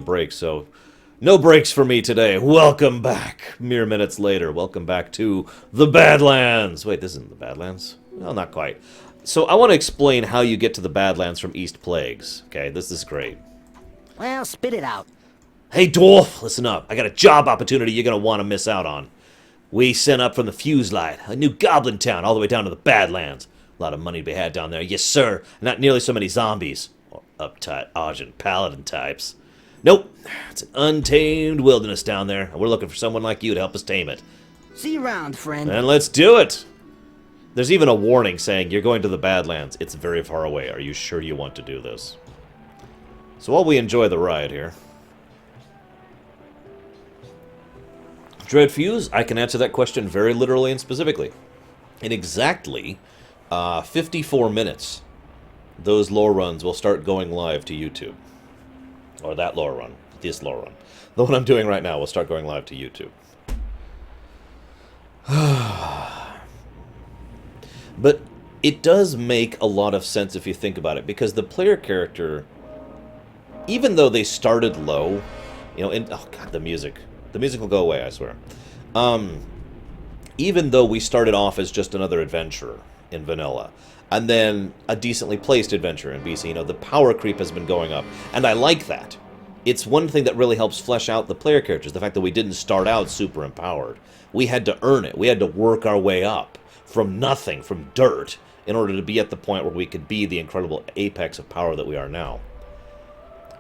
break, so no breaks for me today. Welcome back. Mere minutes later, welcome back to the Badlands. Wait, this isn't the Badlands? Well, not quite. So I want to explain how you get to the Badlands from East Plagues. Okay, this is great. Well, spit it out. Hey, dwarf, listen up. I got a job opportunity you're going to want to miss out on. We sent up from the Fuselight, a new goblin town, all the way down to the Badlands. A lot of money to be had down there, yes sir. Not nearly so many zombies. Or uptight, Argent paladin types. Nope, it's an untamed wilderness down there, and we're looking for someone like you to help us tame it. See you around, friend. And let's do it! There's even a warning saying, you're going to the Badlands. It's very far away. Are you sure you want to do this? So while we enjoy the ride here... Dreadfuse, I can answer that question very literally and specifically. In exactly 54 minutes, those lore runs will start going live to YouTube. Or that lore run. This lore run. The one I'm doing right now will start going live to YouTube. But it does make a lot of sense if you think about it, because the player character, even though they started low, you know, oh god, the music will go away, I swear. Even though we started off as just another adventurer in vanilla, and then a decently placed adventurer in BC, you know, the power creep has been going up, and I like that. It's one thing that really helps flesh out the player characters, the fact that we didn't start out super empowered. We had to earn it. We had to work our way up from nothing, from dirt, in order to be at the point where we could be the incredible apex of power that we are now.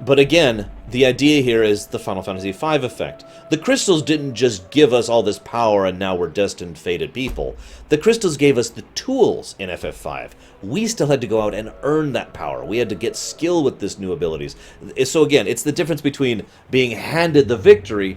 But again, the idea here is the Final Fantasy V effect. The crystals didn't just give us all this power and now we're destined fated people. The crystals gave us the tools in FF5. We still had to go out and earn that power. We had to get skill with this new abilities. So again, it's the difference between being handed the victory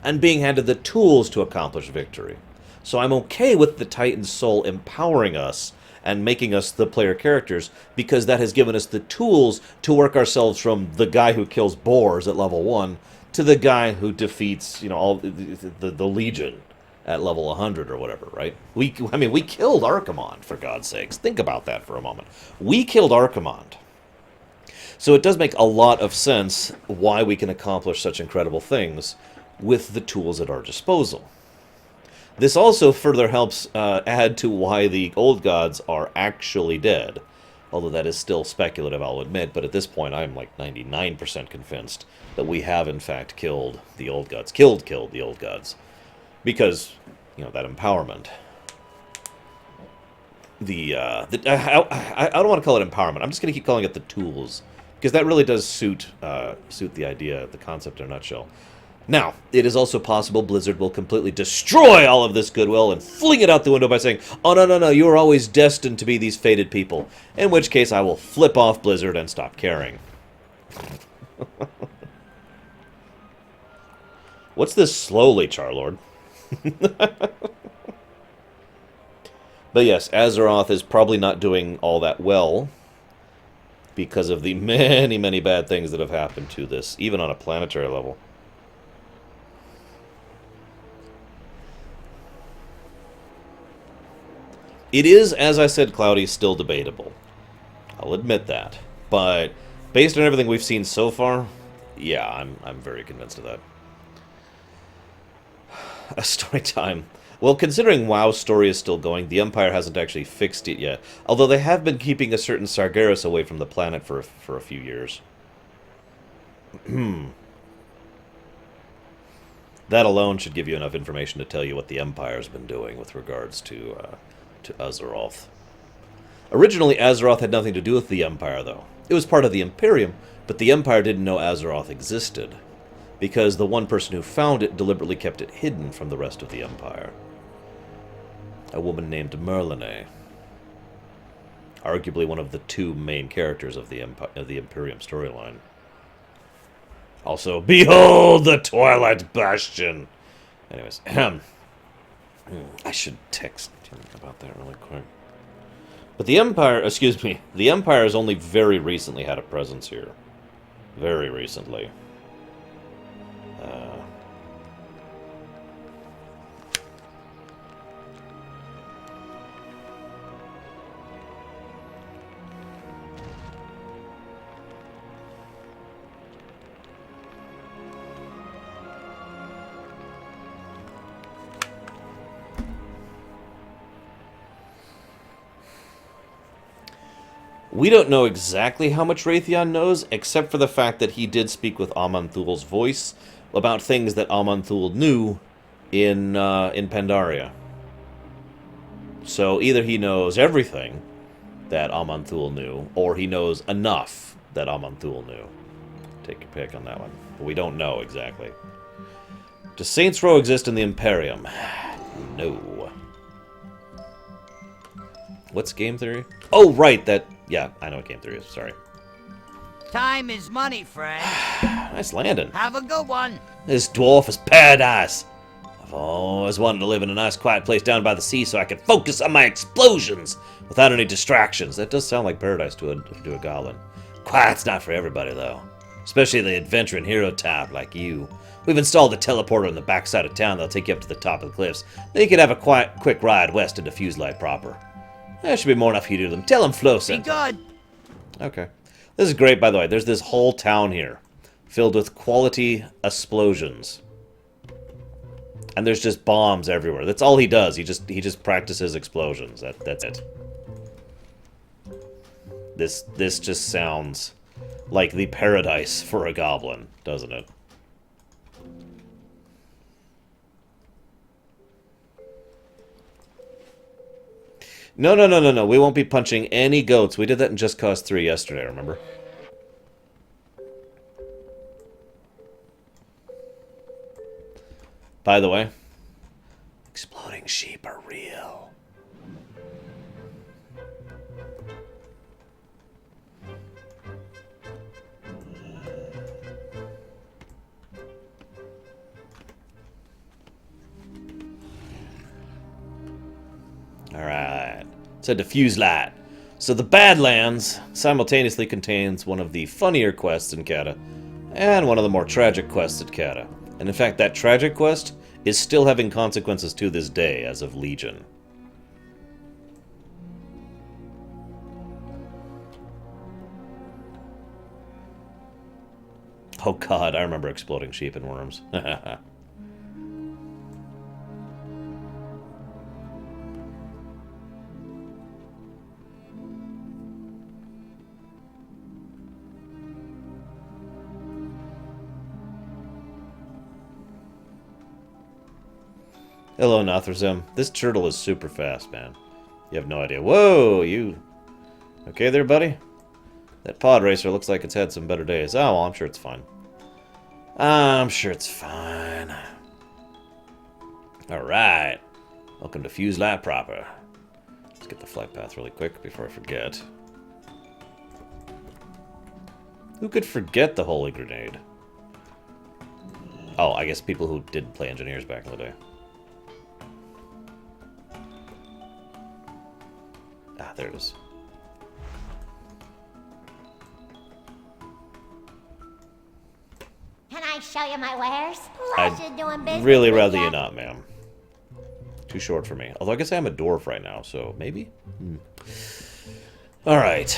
and being handed the tools to accomplish victory. So I'm okay with the Titan Soul empowering us and making us the player characters, because that has given us the tools to work ourselves from the guy who kills boars at level 1 to the guy who defeats, you know, all the Legion at level 100 or whatever, right? We killed Archimonde, for God's sakes. Think about that for a moment. We killed Archimonde. So it does make a lot of sense why we can accomplish such incredible things with the tools at our disposal. This also further helps add to why the old gods are actually dead. Although that is still speculative, I'll admit, but at this point I'm like 99% convinced that we have in fact killed the old gods. Killed the old gods. Because, you know, that empowerment. I don't want to call it empowerment. I'm just going to keep calling it the tools. Because that really does suit the idea, the concept in a nutshell. Now, it is also possible Blizzard will completely destroy all of this goodwill and fling it out the window by saying, oh, no, you were always destined to be these fated people. In which case, I will flip off Blizzard and stop caring. What's this slowly, Charlord? But yes, Azeroth is probably not doing all that well because of the many, many bad things that have happened to this, even on a planetary level. It is, as I said, Cloudy, still debatable. I'll admit that. But based on everything we've seen so far, yeah, I'm very convinced of that. A story time. Well, considering WoW's story is still going, the Empire hasn't actually fixed it yet. Although they have been keeping a certain Sargeras away from the planet for a few years. That alone should give you enough information to tell you what the Empire's been doing with regards to Azeroth. Originally, Azeroth had nothing to do with the Empire, though. It was part of the Imperium, but the Empire didn't know Azeroth existed, because the one person who found it deliberately kept it hidden from the rest of the Empire. A woman named Merlinay. Arguably one of the two main characters of the Imperium storyline. Also, behold the Twilight Bastion! Anyways, I should text him about that really quick. But the Empire, the Empire has only very recently had a presence here. Very recently. We don't know exactly how much Wrathion knows, except for the fact that he did speak with Aman'Thul's voice about things that Aman'Thul knew in Pandaria. So either he knows everything that Aman'Thul knew, or he knows enough that Aman'Thul knew. Take your pick on that one. But we don't know exactly. Does Saints Row exist in the Imperium? No. What's game theory? Oh, right, that... Yeah, I know what game theory is, sorry. Time is money, friend. Nice landing. Have a good one. This dwarf is paradise. I've always wanted to live in a nice quiet place down by the sea so I can focus on my explosions without any distractions. That does sound like paradise to a goblin. Quiet's not for everybody, though. Especially the adventure and hero type like you. We've installed a teleporter on the backside of town that'll take you up to the top of the cliffs. Then you can have a quick ride west into Fuselight proper. That should be more enough for you to do them. Tell them Flo sent Be good. Okay. This is great, by the way. There's this whole town here filled with quality explosions. And there's just bombs everywhere. That's all he does. He just practices explosions. That's it. This just sounds like the paradise for a goblin, doesn't it? No. We won't be punching any goats. We did that in Just Cause 3 yesterday, remember? By the way, exploding sheep are real. Alright. So Fuselight. So the Badlands simultaneously contains one of the funnier quests in Cata, and one of the more tragic quests at Cata. And in fact, that tragic quest is still having consequences to this day as of Legion. Oh god, I remember exploding sheep and worms. Hello, Nothrazim. This turtle is super fast, man. You have no idea. Whoa, you... Okay there, buddy? That pod racer looks like it's had some better days. Oh, well, I'm sure it's fine. I'm sure it's fine. Alright. Welcome to Fuselight proper. Let's get the flight path really quick before I forget. Who could forget the Holy Grenade? Oh, I guess people who didn't play Engineers back in the day. Ah, there it is. Can I show you my wares? Pleasure doing business. I'd really with rather ya. you not, ma'am. Too short for me. Although I guess I am a dwarf right now, so maybe? Alright.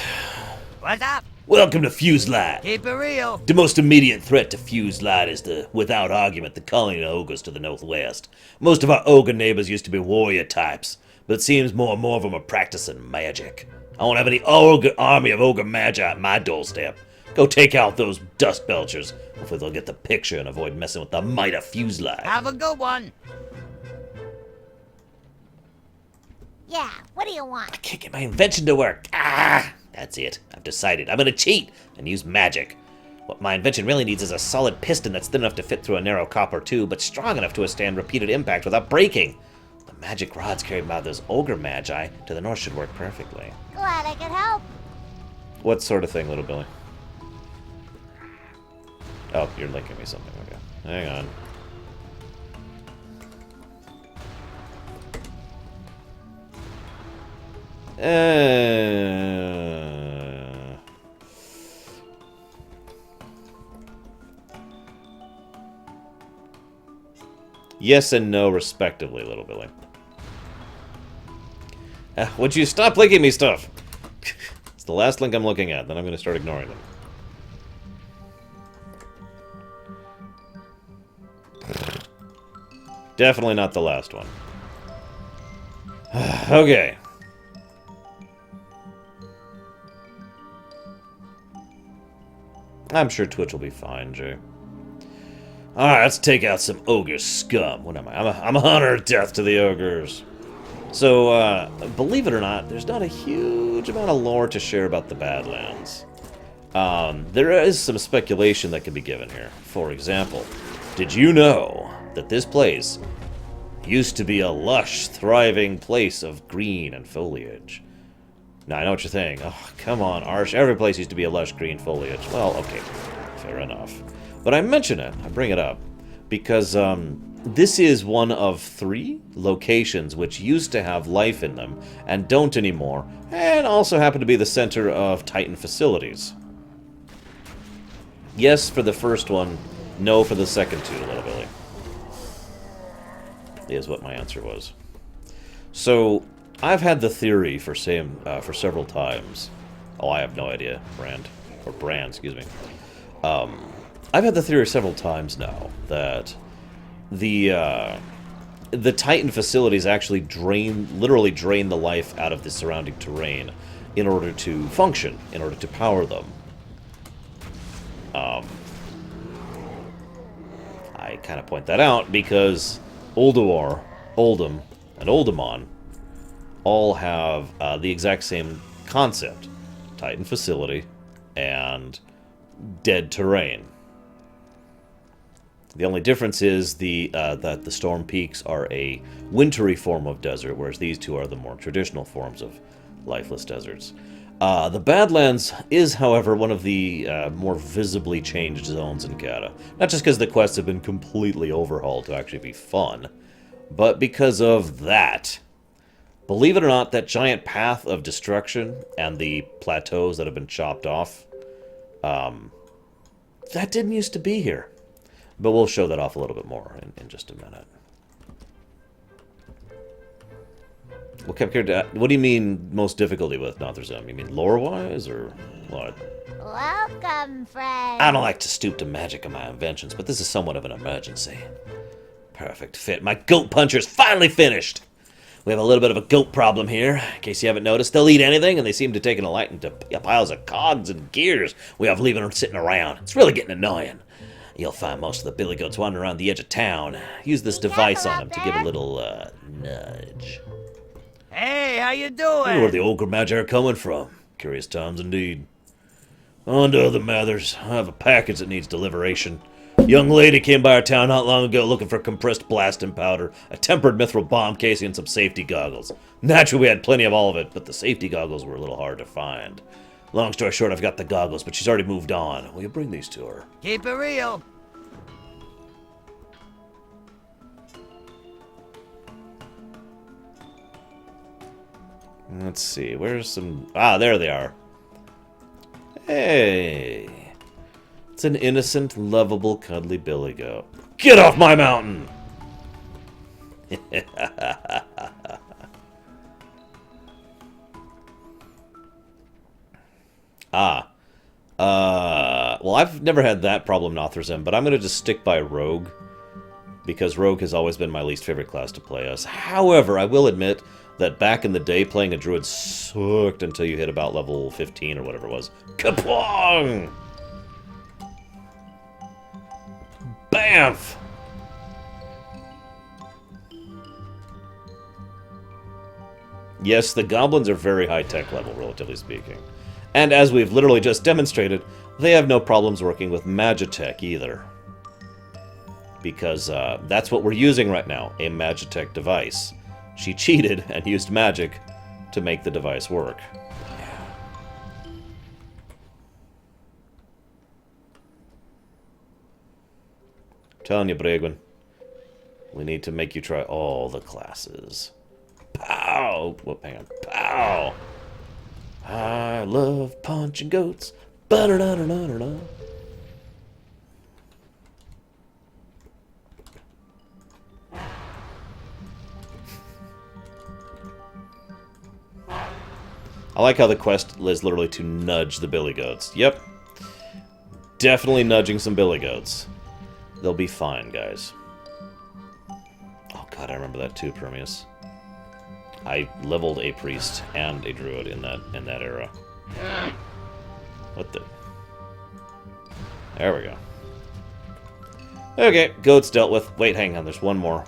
What's up? Welcome to Fuselight. Keep it real. The most immediate threat to Fuselight is the, without argument, the colony of ogres to the northwest. Most of our ogre neighbors used to be warrior types, but it seems more and more of them are practicing magic. I won't have any army of ogre magi at my doorstep. Go take out those dust belchers. Hopefully they'll get the picture and avoid messing with the might of Fuselight. Have a good one. Yeah, what do you want? I can't get my invention to work. Ah, that's it. I've decided. I'm gonna cheat and use magic. What my invention really needs is a solid piston that's thin enough to fit through a narrow copper tube, but strong enough to withstand repeated impact without breaking. The magic rods carried by those ogre magi to the north should work perfectly. Glad I could help. What sort of thing, little Billy? Oh, you're linking me something. Okay. Hang on. Yes and no, respectively, little Billy. Would you stop linking me stuff? It's the last link I'm looking at, then I'm going to start ignoring them. Definitely not the last one. I'm sure Twitch will be fine, Jay. Alright, let's take out some ogre scum. What am I? I'm a hunter of death to the ogres. So, believe it or not, there's not a huge amount of lore to share about the Badlands. There is some speculation that can be given here. For example, did you know that this place used to be a lush, thriving place of green and foliage? Now, I know what you're saying. Oh, come on, Arsh. Every place used to be a lush green foliage. Well, okay, fair enough. But I mention it, I bring it up, because this is one of 3 locations which used to have life in them and don't anymore, and also happen to be the center of Titan facilities. Yes for the first one, no for the second 2, Little Billy. Is what my answer was. So, I've had the theory for several times. Oh, I have no idea, Brand, excuse me. I've had the theory several times now that the Titan facilities actually literally drain the life out of the surrounding terrain in order to function, in order to power them. I kind of point that out because Ulduar, Uldum, and Uldaman all have the exact same concept. Titan facility and dead terrain. The only difference is that the Storm Peaks are a wintry form of desert, whereas these 2 are the more traditional forms of lifeless deserts. The Badlands is, however, one of the more visibly changed zones in Kata. Not just because the quests have been completely overhauled to actually be fun, but because of that. Believe it or not, that giant path of destruction and the plateaus that have been chopped off, that didn't used to be here. But we'll show that off a little bit more in just a minute. What do you mean most difficulty with Notherzum? You mean lore-wise, or what? Welcome, friend. I don't like to stoop to magic in my inventions, but this is somewhat of an emergency. Perfect fit. My goat puncher's finally finished! We have a little bit of a goat problem here. In case you haven't noticed, they'll eat anything, and they seem to take a liking to piles of cogs and gears we have leaving them sitting around. It's really getting annoying. You'll find most of the billy goats wandering around the edge of town. Use this device on them to give a little, nudge. Hey, how you I wonder where doing? the ogre magi are coming from. Curious times indeed. On to other matters. I have a package that needs deliberation. Young lady came by our town not long ago looking for compressed blasting powder, a tempered mithril bomb casing, and some safety goggles. Naturally, we had plenty of all of it, but the safety goggles were a little hard to find. Long story short, I've got the goggles, but she's already moved on. Will you bring these to her? Keep it real. Let's see, where's some... Ah, there they are. Hey. It's an innocent, lovable, cuddly billy goat. Get off my mountain! Well, I've never had that problem in Notherzum, but I'm going to just stick by Rogue, because Rogue has always been my least favorite class to play as. However, I will admit that back in the day, playing a druid sucked until you hit about level 15 or whatever it was. Kaplong! Bamf! Yes, the goblins are very high-tech level, relatively speaking. And as we've literally just demonstrated, they have no problems working with Magitech either. Because that's what we're using right now, a Magitech device. She cheated and used magic to make the device work. I'm telling you, Bregwin, we need to make you try all the classes. Pow! Whoop, hang on. Pow! I love punching goats. Ba-da-da-da-da-da. I like how the quest is literally to nudge the billy goats. Yep. Definitely nudging some billy goats. They'll be fine, guys. Oh god, I remember that too, Permeus. I leveled a priest and a druid in that era. What the? There we go. Okay, goat's dealt with. Wait, hang on, there's one more.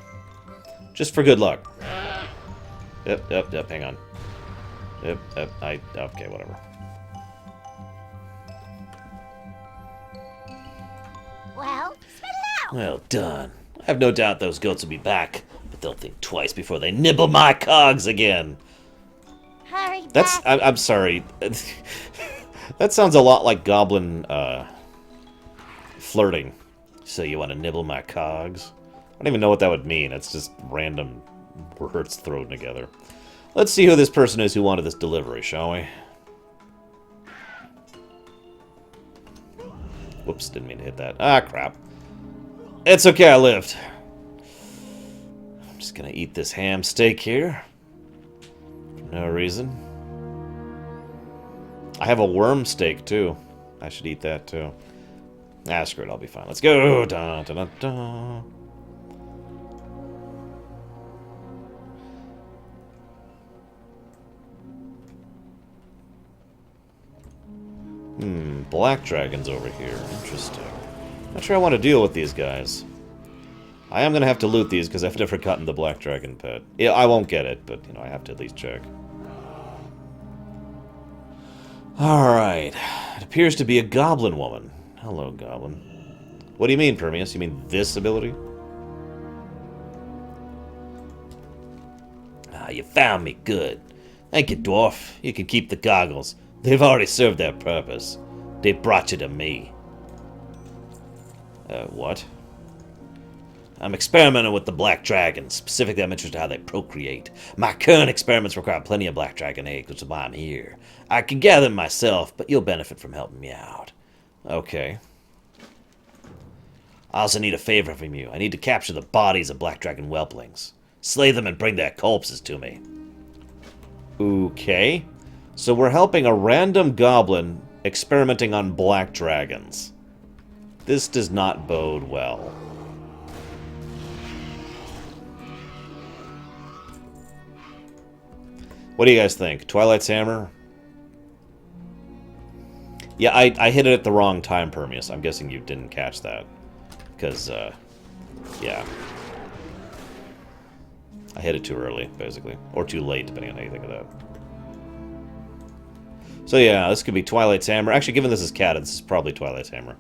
Just for good luck. Yep, hang on. Yep, okay, whatever. Well, spit it out. Well done. I have no doubt those goats will be back, but they'll think twice before they nibble my cogs again. Hurry That's, back. I'm sorry. That sounds a lot like goblin, flirting. So you want to nibble my cogs? I don't even know what that would mean. It's just random words thrown together. Let's see who this person is who wanted this delivery, shall we? Whoops, didn't mean to hit that. Ah, crap. It's okay, I lived. I'm just gonna eat this ham steak here. For no reason. I have a worm steak, too. I should eat that, too. Ah, screw it, I'll be fine. Let's go! Dun, dun, dun, dun. Black dragons over here. Interesting. Not sure I want to deal with these guys. I am going to have to loot these because I've never gotten the black dragon pet. Yeah, I won't get it, but, you know, I have to at least check. Alright. It appears to be a goblin woman. Hello, goblin. What do you mean, Permeus? You mean this ability? Ah, you found me. Good. Thank you, dwarf. You can keep the goggles. They've already served their purpose. They brought you to me. What? I'm experimenting with the black dragons. Specifically, I'm interested in how they procreate. My current experiments require plenty of black dragon eggs, which is why I'm here. I can gather them myself, but you'll benefit from helping me out. Okay. I also need a favor from you. I need to capture the bodies of black dragon whelplings. Slay them and bring their corpses to me. Okay. So we're helping a random goblin experimenting on black dragons. This does not bode well. What do you guys think? Twilight's hammer? Yeah, I hit it at the wrong time, Permeus. I'm guessing you didn't catch that. Because, yeah. I hit it too early, basically. Or too late, depending on how you think of that. So yeah, this could be Twilight's hammer. Actually, given this is canon, this is probably Twilight's hammer.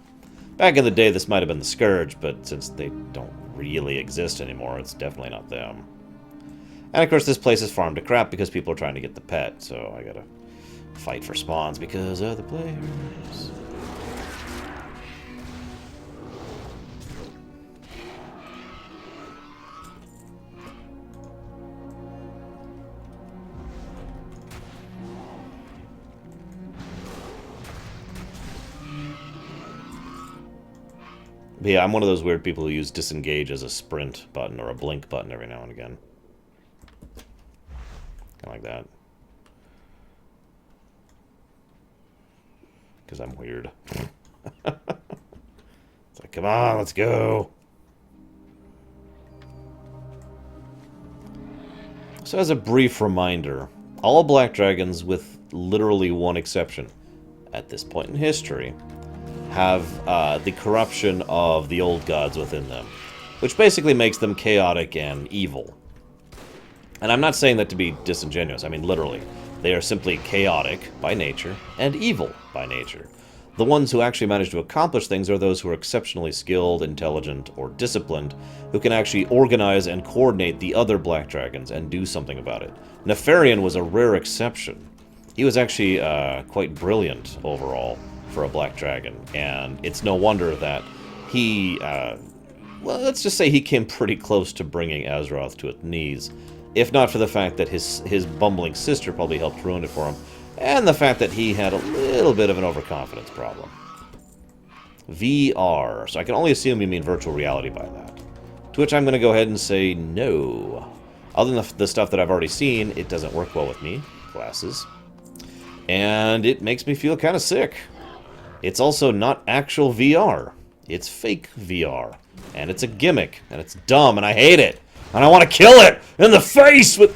Back in the day, this might have been the Scourge, but since they don't really exist anymore, it's definitely not them. And of course, this place is farmed to crap because people are trying to get the pet, so I gotta fight for spawns because other players. But yeah, I'm one of those weird people who use disengage as a sprint button or a blink button every now and again. Kind of like that. Because I'm weird. It's like, come on, let's go. So as a brief reminder, all black dragons, with literally one exception, at this point in history, have the corruption of the old gods within them, which basically makes them chaotic and evil. And I'm not saying that to be disingenuous, I mean literally. They are simply chaotic by nature and evil by nature. The ones who actually manage to accomplish things are those who are exceptionally skilled, intelligent, or disciplined, who can actually organize and coordinate the other black dragons and do something about it. Nefarian was a rare exception. He was actually quite brilliant overall for a black dragon, and it's no wonder that he, well, let's just say he came pretty close to bringing Azeroth to its knees, if not for the fact that his bumbling sister probably helped ruin it for him, and the fact that he had a little bit of an overconfidence problem. VR, so I can only assume you mean virtual reality by that. To which I'm going to go ahead and say no. Other than the stuff that I've already seen, it doesn't work well with me. Glasses. And it makes me feel kind of sick. It's also not actual VR. It's fake VR. And it's a gimmick. And it's dumb, and I hate it. And I want to kill it in the face with...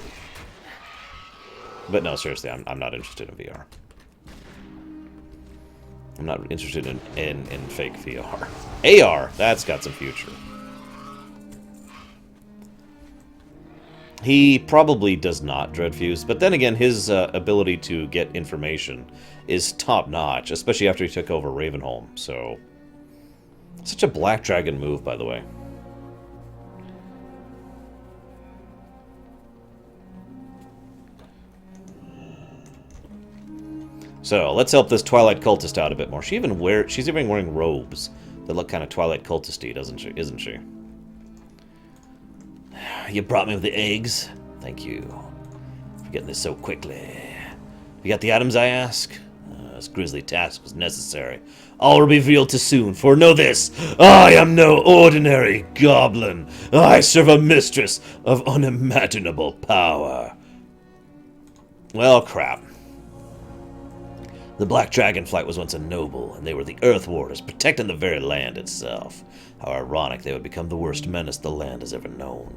But no, seriously, I'm not interested in VR. I'm not interested in fake VR. AR, that's got some future. He probably does not dread Fuse, but then again, his ability to get information is top-notch, especially after he took over Ravenholm, so... Such a Black Dragon move, by the way. So, let's help this Twilight cultist out a bit more. She's even wearing robes that look kind of Twilight cultisty, isn't she? You brought me the eggs. Thank you for getting this so quickly. You got the items I ask? This grisly task was necessary. All will be revealed too soon, for know this, I am no ordinary goblin. I serve a mistress of unimaginable power. Well, crap. The Black Dragonflight was once a noble, and they were the Earth Warders, protecting the very land itself. How ironic they would become the worst menace the land has ever known.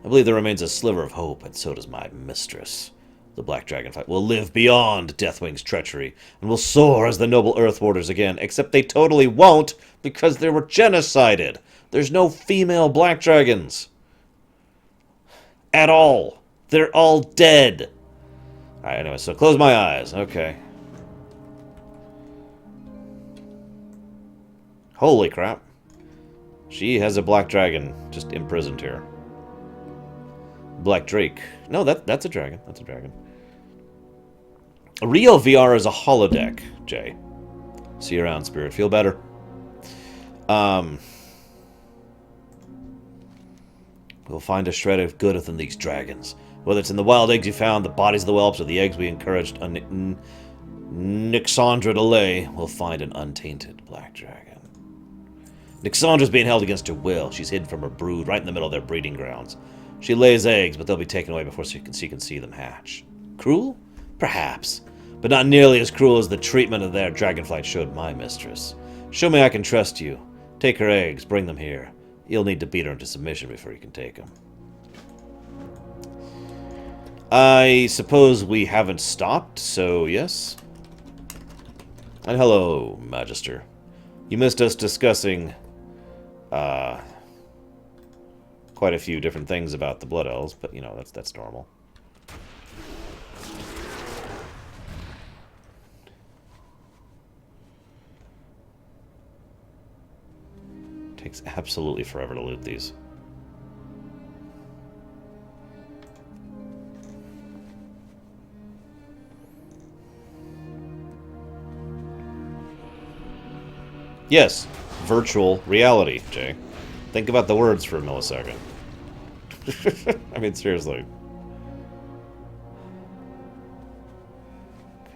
I believe there remains a sliver of hope, and so does my mistress. The Black Dragonflight will live beyond Deathwing's treachery, and will soar as the noble Earth Warders again, except they totally won't, because they were genocided. There's no female Black Dragons. At all. They're all dead. Alright, anyway, so close my eyes. Okay. Holy crap. She has a Black Dragon just imprisoned here. Black Drake. No, that's a dragon. That's a dragon. A real VR is a holodeck, Jay. See you around, Spirit. Feel better. We'll find a shred of good within these dragons. Whether it's in the wild eggs you found, the bodies of the whelps, or the eggs we encouraged Nixandra to lay, we'll find an untainted Black Dragon. Nixandra's being held against her will. She's hidden from her brood right in the middle of their breeding grounds. She lays eggs, but they'll be taken away before she can see them hatch. Cruel? Perhaps. But not nearly as cruel as the treatment of their Dragonflight showed my mistress. Show me I can trust you. Take her eggs, bring them here. You'll need to beat her into submission before you can take them. I suppose we haven't stopped, so yes? And hello, Magister. You missed us discussing, quite a few different things about the Blood Elves, but, you know, that's normal. Takes absolutely forever to loot these. Yes, virtual reality, Jay. Think about the words for a millisecond. I mean, seriously.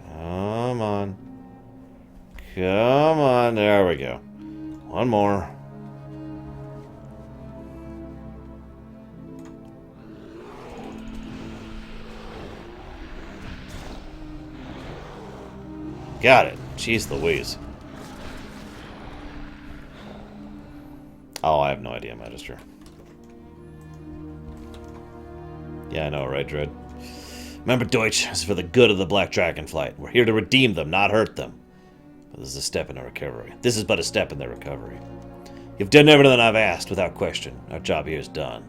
Come on. Come on. There we go. One more. Got it. Jeez Louise. Oh, I have no idea, Magister. Yeah, I know, right, Dread? Remember, Deutsch, this is for the good of the Black Dragonflight. We're here to redeem them, not hurt them. But this is a step in their recovery. This is but a step in their recovery. You've done everything I've asked, without question. Our job here is done.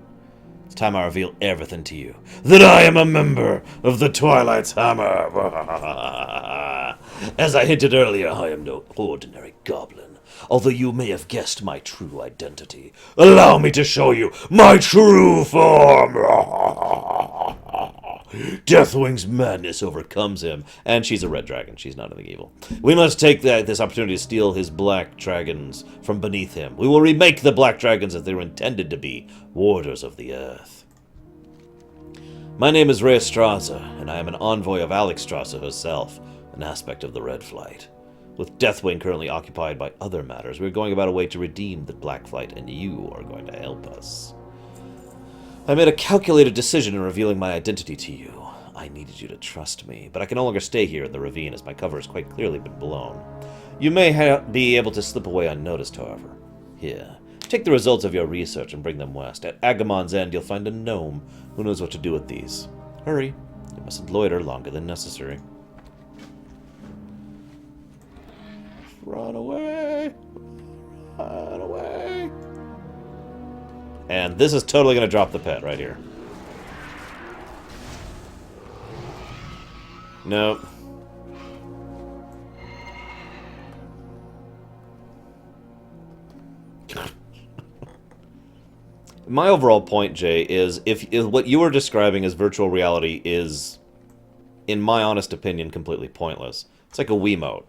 It's time I reveal everything to you. That I am a member of the Twilight's Hammer. As I hinted earlier, I am no ordinary goblin. Although you may have guessed my true identity. Allow me to show you my true form. Deathwing's madness overcomes him. And she's a red dragon. She's not anything evil. We must take this opportunity to steal his black dragons from beneath him. We will remake the black dragons as they were intended to be, warders of the earth. My name is Rhea Straza, and I am an envoy of Alex Straza herself, an aspect of the Red Flight. With Deathwing currently occupied by other matters, we're going about a way to redeem the Black Flight, and you are going to help us. I made a calculated decision in revealing my identity to you. I needed you to trust me, but I can no longer stay here in the ravine as my cover has quite clearly been blown. You may be able to slip away unnoticed, however. Here, take the results of your research and bring them west. At Agamon's End, you'll find a gnome who knows what to do with these. Hurry, you mustn't loiter longer than necessary. Run away! Run away! And this is totally going to drop the pet right here. Nope. My overall point, Jay, is if what you are describing as virtual reality is, in my honest opinion, completely pointless. It's like a Wiimote.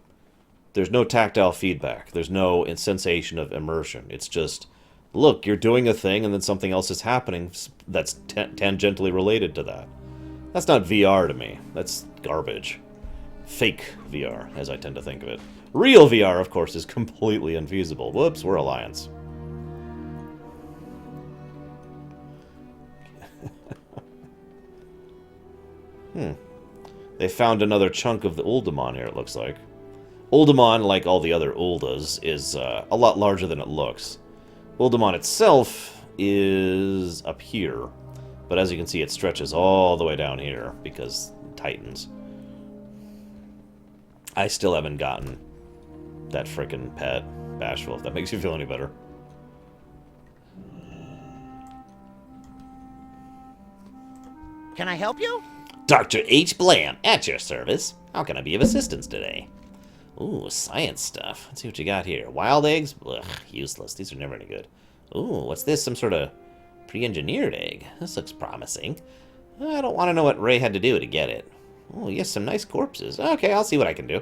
There's no tactile feedback. There's no sensation of immersion. It's just, look, you're doing a thing and then something else is happening that's tangentially related to that. That's not VR to me. That's garbage. Fake VR, as I tend to think of it. Real VR, of course, is completely unfeasible. Whoops, we're Alliance. They found another chunk of the Uldaman here, it looks like. Uldaman, like all the other Uldas, is a lot larger than it looks. Uldaman itself is up here, but as you can see, it stretches all the way down here because Titans. I still haven't gotten that frickin' pet, Bashful, if that makes you feel any better. Can I help you? Dr. H. Blam, at your service. How can I be of assistance today? Ooh, science stuff. Let's see what you got here. Wild eggs? Ugh, useless. These are never any good. Ooh, what's this? Some sort of pre-engineered egg. This looks promising. I don't want to know what Ray had to do to get it. Oh, yes, some nice corpses. Okay, I'll see what I can do.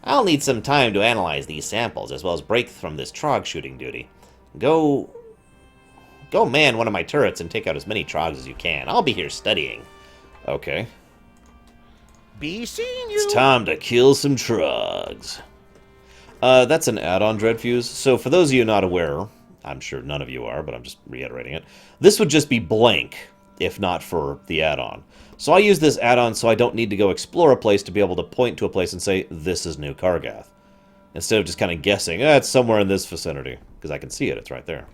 I'll need some time to analyze these samples, as well as break from this Trog shooting duty. Go man one of my turrets and take out as many Trogs as you can. I'll be here studying. Okay. Be seeing you. It's time to kill some Trogs. That's an add-on, Dreadfuse. So for those of you not aware, I'm sure none of you are, but I'm just reiterating it, this would just be blank if not for the add-on. So I use this add-on so I don't need to go explore a place to be able to point to a place and say, this is New Kargath. Instead of just kind of guessing, it's somewhere in this vicinity. Because I can see it, it's right there.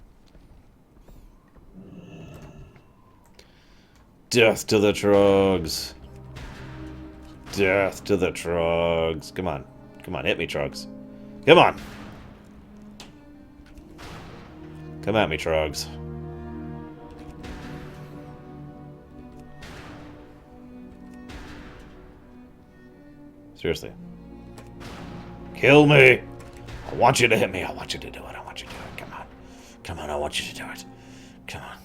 Death to the Trogs. Death to the Trogs. Come on. Come on, hit me, Trogs. Come on. Come at me, Trogs. Seriously. Kill me! I want you to hit me. I want you to do it. I want you to do it. Come on. Come on, I want you to do it. Come on.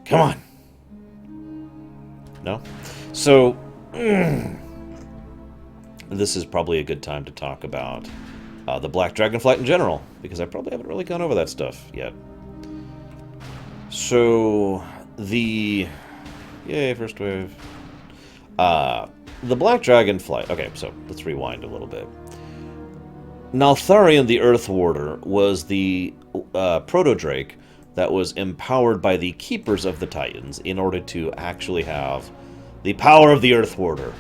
Come on. No? So, this is probably a good time to talk about the Black Dragonflight in general, because I probably haven't really gone over that stuff yet. So, the... Yay, first wave. The Black Dragonflight... Okay, so let's rewind a little bit. Naltharion the Earth Warder was the proto-drake that was empowered by the Keepers of the Titans in order to actually have the power of the Earth Warder.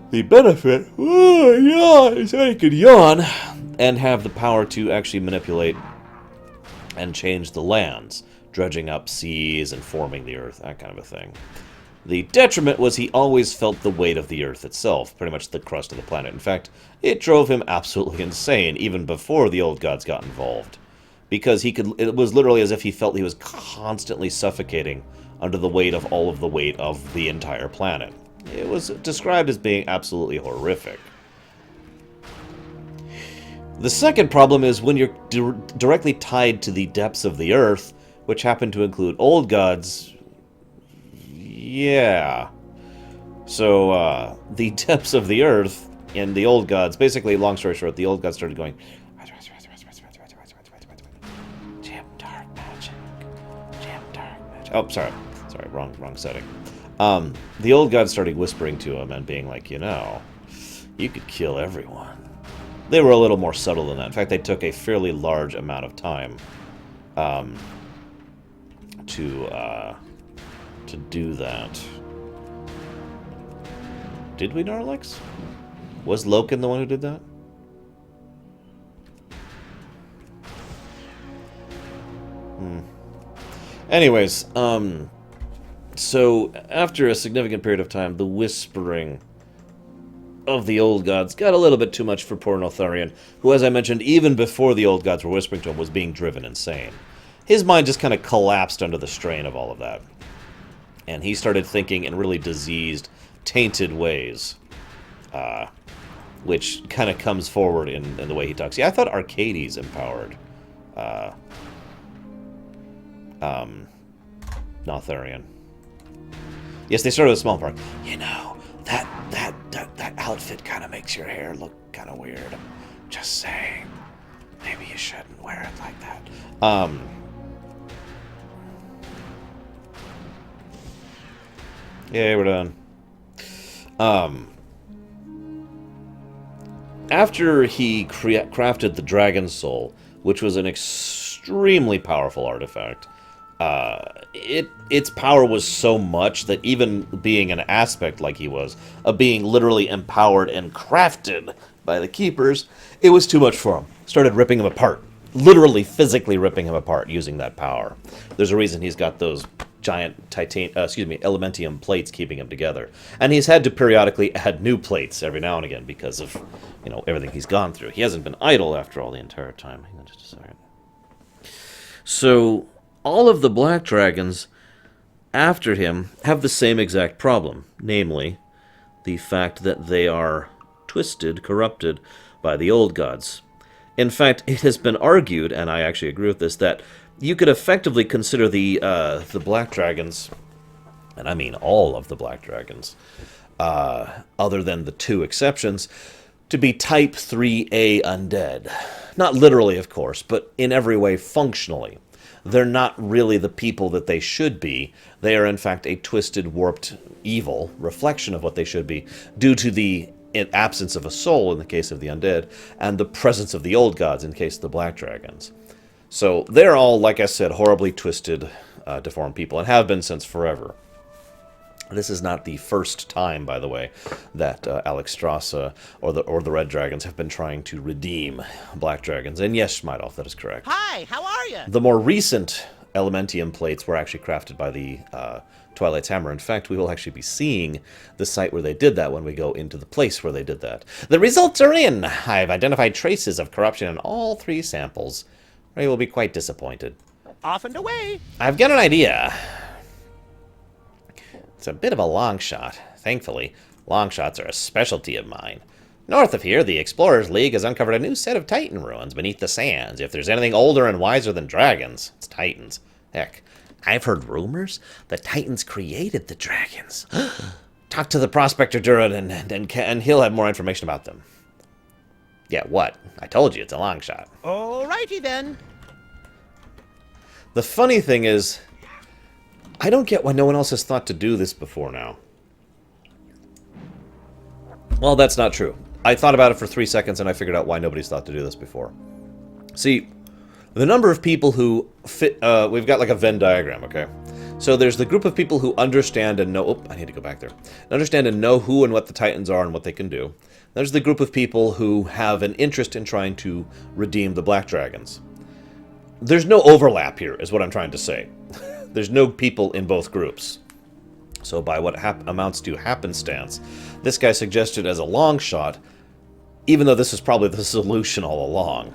The benefit, is I could yawn, and have the power to actually manipulate and change the lands, dredging up seas and forming the Earth, that kind of a thing. The detriment was he always felt the weight of the Earth itself, pretty much the crust of the planet. In fact, it drove him absolutely insane, even before the old gods got involved. Because it was literally as if he felt he was constantly suffocating under the weight of all of the weight of the entire planet. It was described as being absolutely horrific. The second problem is when you're directly tied to the depths of the Earth, which happen to include old gods. Yeah. So, the depths of the Earth and the old gods, basically, long story short, the old gods started going, Jim, dark magic. Jim, dark magic. Oh, sorry, wrong setting. The old gods started whispering to him and being like, you could kill everyone. They were a little more subtle than that. In fact, they took a fairly large amount of time to do that. Did we, Narlex? Was Loken the one who did that? Anyways, so after a significant period of time, the whispering of the Old Gods got a little bit too much for poor Notharian, who, as I mentioned, even before the Old Gods were whispering to him, was being driven insane. His mind just kind of collapsed under the strain of all of that. And he started thinking in really diseased, tainted ways. Which kind of comes forward in the way he talks. Yeah, I thought Arcades empowered Notharian. Yes, they started with a small part. You know, that outfit kind of makes your hair look kind of weird. Just saying. Maybe you shouldn't wear it like that. Yeah, we're done. After he crafted the Dragon Soul, which was an extremely powerful artifact, its power was so much that even being an aspect like he was, of being literally empowered and crafted by the Keepers, it was too much for him. Started ripping him apart. Literally, physically ripping him apart using that power. There's a reason he's got those giant elementium plates keeping him together. And he's had to periodically add new plates every now and again because of, everything he's gone through. He hasn't been idle after all the entire time. Hang on just a second. So, all of the Black Dragons after him have the same exact problem, namely, the fact that they are twisted, corrupted by the Old Gods. In fact, it has been argued, and I actually agree with this, that you could effectively consider the Black Dragons, and I mean all of the Black Dragons, other than the two exceptions, to be Type 3A undead. Not literally, of course, but in every way functionally. They're not really the people that they should be. They are, in fact, a twisted, warped, evil reflection of what they should be, due to the absence of a soul in the case of the undead, and the presence of the Old Gods in the case of the Black Dragons. So they're all, like I said, horribly twisted, deformed people, and have been since forever. This is not the first time, by the way, that Alexstrasza or the Red Dragons have been trying to redeem Black Dragons. And yes, Schmeidolf, that is correct. Hi, how are you? The more recent Elementium plates were actually crafted by the Twilight's Hammer. In fact, we will actually be seeing the site where they did that when we go into the place where they did that. The results are in! I've identified traces of corruption in all 3 samples. Ray will be quite disappointed. Off and away. I've got an idea. It's a bit of a long shot. Thankfully, long shots are a specialty of mine. North of here, the Explorers League has uncovered a new set of Titan ruins beneath the sands. If there's anything older and wiser than dragons, it's Titans. Heck, I've heard rumors that Titans created the dragons. Talk to the Prospector Durin and he'll have more information about them. Yeah, what? I told you, it's a long shot. Alrighty then. The funny thing is, I don't get why no one else has thought to do this before now. Well, that's not true. I thought about it for 3 seconds and I figured out why nobody's thought to do this before. See, the number of people who fit... we've got like a Venn diagram, okay? So there's the group of people who understand and know... Oh, I need to go back there. Understand and know who and what the Titans are and what they can do. There's the group of people who have an interest in trying to redeem the Black Dragons. There's no overlap here, is what I'm trying to say. There's no people in both groups. So by what amounts to happenstance, this guy suggested as a long shot, even though this is probably the solution all along.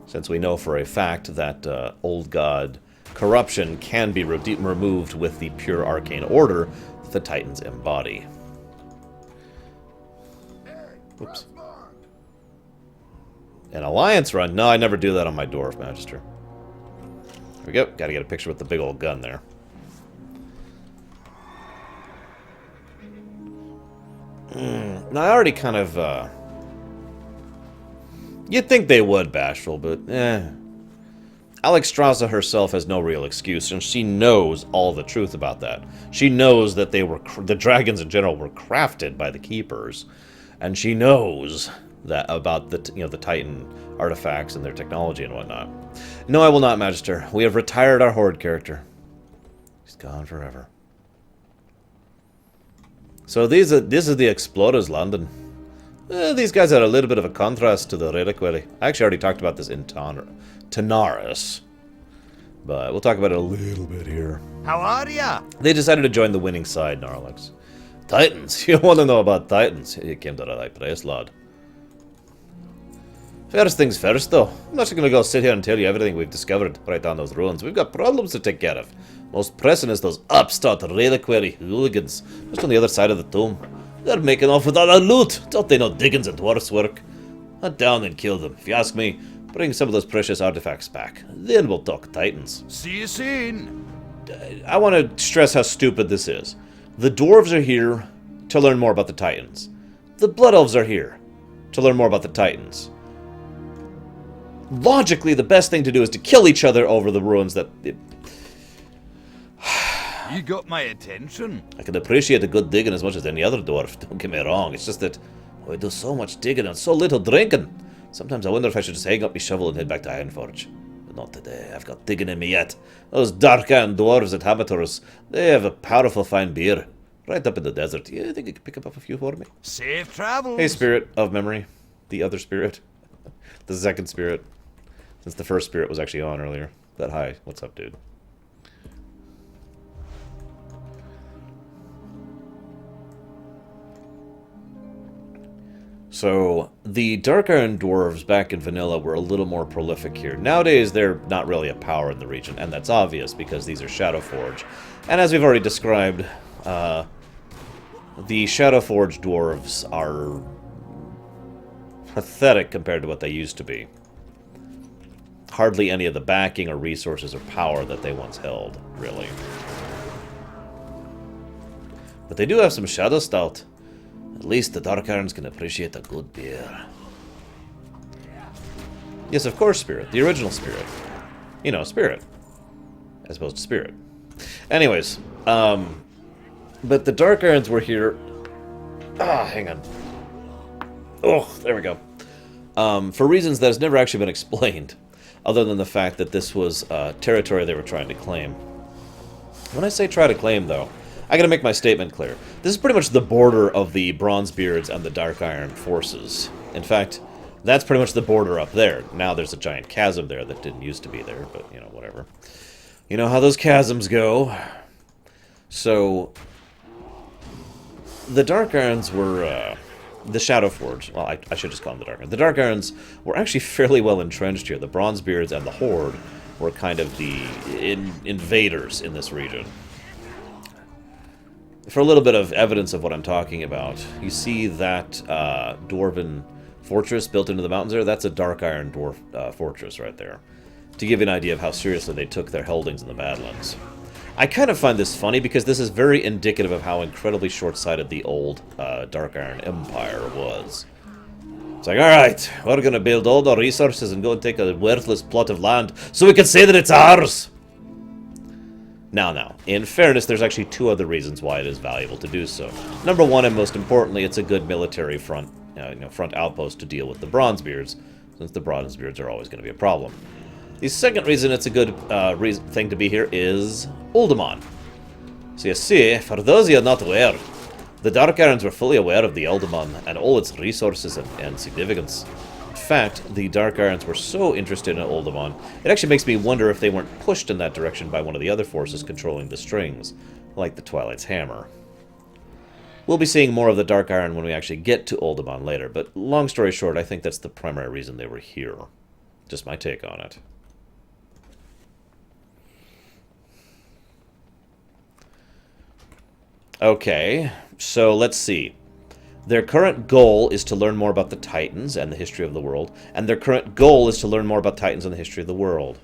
Since we know for a fact that Old God corruption can be removed with the pure arcane order that the Titans embody. Oops. An alliance run? No, I never do that on my Dwarf Magister. Here we go. Gotta get a picture with the big old gun there. Now, I already kind of, you'd think they would, Bashful, but, Alexstrasza herself has no real excuse, and she knows all the truth about that. She knows that they were, the dragons in general were crafted by the Keepers, and she knows that about the, the Titan artifacts and their technology and whatnot. No, I will not, Magister. We have retired our Horde character. He's gone forever. So this is the Explorers London. These guys are a little bit of a contrast to the Reliquary. I actually already talked about this in Tanaris. But we'll talk about it a little bit here. How are ya? They decided to join the winning side, Narlex. Titans? You want to know about Titans? You came to the right place, lad. First things first, though. I'm not going to go sit here and tell you everything we've discovered right down those ruins. We've got problems to take care of. Most pressing is those upstart reliquary hooligans just on the other side of the tomb. They're making off with all our loot. Don't they know diggings and dwarfs work? Hunt down and kill them. If you ask me, bring some of those precious artifacts back. Then we'll talk Titans. See you soon. I want to stress how stupid this is. The dwarves are here to learn more about the Titans. The Blood Elves are here to learn more about the Titans. Logically, the best thing to do is to kill each other over the ruins that... You got my attention. I can appreciate a good digging as much as any other dwarf, don't get me wrong. It's just that we do so much digging and so little drinking. Sometimes I wonder if I should just hang up my shovel and head back to Ironforge. But not today, I've got digging in me yet. Those dark iron dwarves at Habitorus, they have a powerful fine beer. Right up in the desert. You think you could pick up a few for me? Safe travels. Hey, spirit of memory. The other spirit. The second spirit. Since the first spirit was actually on earlier. But hi, what's up, dude? So, the Dark Iron Dwarves back in Vanilla were a little more prolific here. Nowadays, they're not really a power in the region, and that's obvious because these are Shadowforge. And as we've already described, the Shadowforge Dwarves are pathetic compared to what they used to be. Hardly any of the backing or resources or power that they once held, really. But they do have some Shadow Stout. At least the Dark Irons can appreciate a good beer. Yes, of course, Spirit. The original Spirit. You know, Spirit. As opposed to Spirit. Anyways, but the Dark Irons were here... hang on. Oh, there we go. For reasons that has never actually been explained. Other than the fact that this was territory they were trying to claim. When I say try to claim, though, I gotta make my statement clear. This is pretty much the border of the Bronzebeards and the Dark Iron forces. In fact, that's pretty much the border up there. Now there's a giant chasm there that didn't used to be there, but, you know, whatever. You know how those chasms go. So, the Dark Irons were, the Shadowforge. Well, I should just call them the Dark Irons. The Dark Irons were actually fairly well entrenched here. The Bronzebeards and the Horde were kind of the invaders in this region. For a little bit of evidence of what I'm talking about, you see that dwarven fortress built into the mountains there? That's a Dark Iron dwarf fortress right there. To give you an idea of how seriously they took their holdings in the Badlands. I kind of find this funny because this is very indicative of how incredibly short-sighted the old Dark Iron Empire was. It's like, alright, we're going to build all the resources and go and take a worthless plot of land so we can say that it's ours! Now, in fairness, there's actually two other reasons why it is valuable to do so. Number one, and most importantly, it's a good military front outpost to deal with the Bronzebeards, since the Bronzebeards are always going to be a problem. The second reason it's a good thing to be here is Uldaman. So you see, for those of you not aware, the Dark Irons were fully aware of the Uldaman and all its resources and significance. In fact, the Dark Irons were so interested in Uldaman, it actually makes me wonder if they weren't pushed in that direction by one of the other forces controlling the strings, like the Twilight's Hammer. We'll be seeing more of the Dark Iron when we actually get to Uldaman later, but long story short, I think that's the primary reason they were here. Just my take on it. Okay, so let's see. Their current goal is to learn more about the Titans and the history of the world, and their current goal is to learn more about Titans and the history of the world.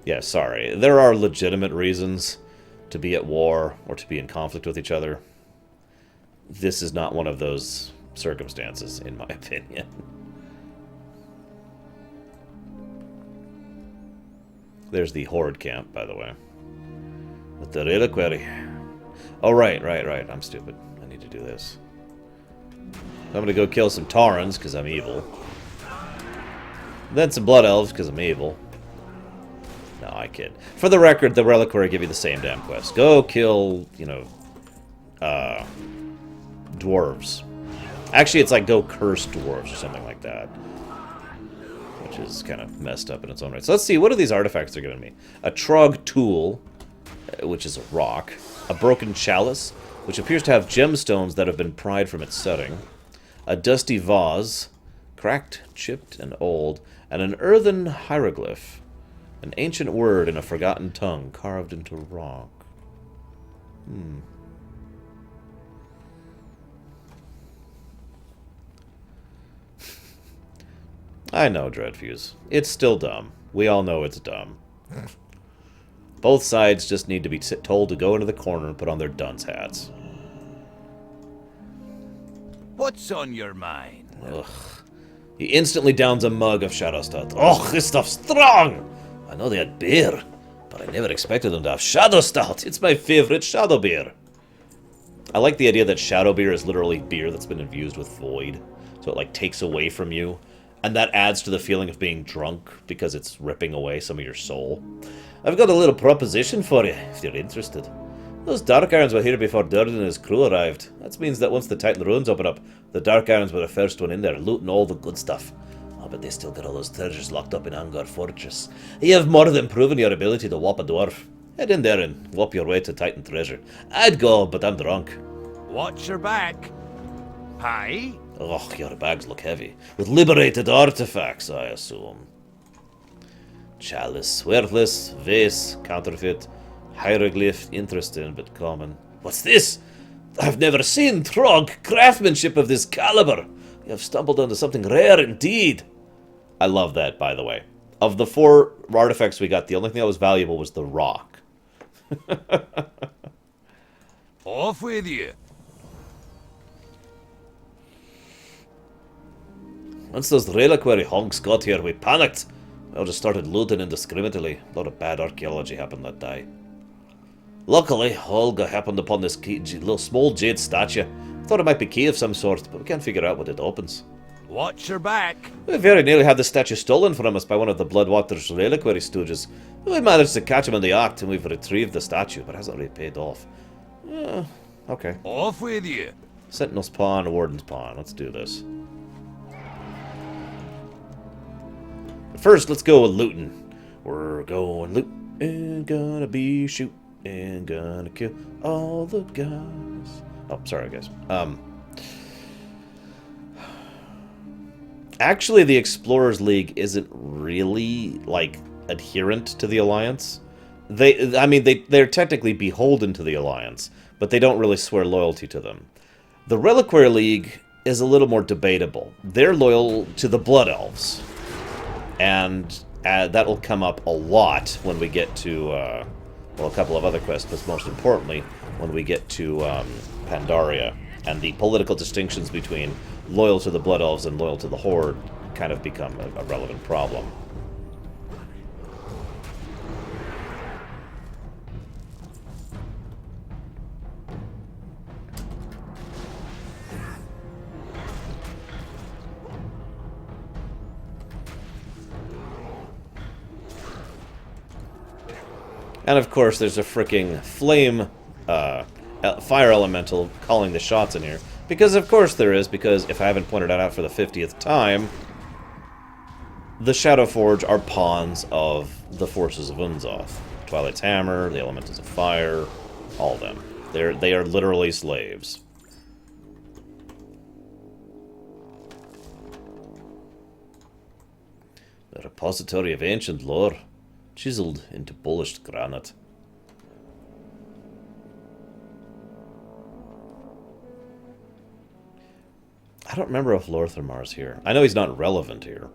Yeah, sorry. There are legitimate reasons to be at war or to be in conflict with each other. This is not one of those circumstances, in my opinion. There's the Horde camp, by the way. With the reliquary. Oh, right. I'm stupid. I need to do this. I'm gonna go kill some Taurens, because I'm evil. Then some Blood Elves, because I'm evil. No, I kid. For the record, the reliquary give you the same damn quest. Go kill, dwarves. Actually, it's like go curse dwarves or something like that. Which is kind of messed up in its own right. So let's see, what are these artifacts they're giving me? A Trog tool, which is a rock. A broken chalice, which appears to have gemstones that have been pried from its setting. A dusty vase, cracked, chipped, and old. And an earthen hieroglyph. An ancient word in a forgotten tongue carved into rock. I know, Dreadfuse. It's still dumb. We all know it's dumb. Both sides just need to be told to go into the corner and put on their dunce hats. What's on your mind? Ugh. He instantly downs a mug of Shadow Stout. Oh, this stuff's strong! I know they had beer, but I never expected them to have Shadow Stout. It's my favorite Shadow beer. I like the idea that Shadow beer is literally beer that's been infused with void. So it, like, takes away from you. And that adds to the feeling of being drunk, because it's ripping away some of your soul. I've got a little proposition for you, if you're interested. Those Dark Irons were here before Durden and his crew arrived. That means that once the Titan ruins open up, the Dark Irons were the first one in there, looting all the good stuff. Oh, but they still got all those treasures locked up in Angar Fortress. You have more than proven your ability to whop a dwarf. Head in there and whop your way to Titan treasure. I'd go, but I'm drunk. Watch your back. Hi. Oh, your bags look heavy. With liberated artifacts, I assume. Chalice, worthless, vase, counterfeit, hieroglyph, interesting but common. What's this? I've never seen Trog craftsmanship of this caliber. You have stumbled onto something rare indeed. I love that, by the way. Of the 4 artifacts we got, the only thing that was valuable was the rock. Off with you. Once those reliquary honks got here, we panicked. We all just started looting indiscriminately. A lot of bad archaeology happened that day. Luckily, Olga happened upon this little small jade statue. Thought it might be key of some sort, but we can't figure out what it opens. Watch your back. We very nearly had the statue stolen from us by one of the Bloodwater's reliquary stooges. We managed to catch him in the act, and we've retrieved the statue, but it hasn't really paid off. Okay. Off with you. Sentinel's Pawn, Warden's Pawn. Let's do this. First, let's go with looting. We're going loot and gonna be shoot and gonna kill all the guys. Oh, sorry, guys. Actually, the Explorers League isn't really, like, adherent to the Alliance. They're technically beholden to the Alliance, but they don't really swear loyalty to them. The Reliquary League is a little more debatable. They're loyal to the Blood Elves. And that will come up a lot when we get to, well, a couple of other quests, but most importantly, when we get to Pandaria. And the political distinctions between loyal to the Blood Elves and loyal to the Horde kind of become a relevant problem. And of course, there's a freaking flame, fire elemental calling the shots in here. Because of course there is, because if I haven't pointed that out for the 50th time, the Shadowforge are pawns of the forces of Unzoth. Twilight's Hammer, the Elementals of Fire, all of them. They are literally slaves. The repository of ancient lore, chiseled into polished granite. I don't remember if Lorthamar's here. I know he's not relevant here.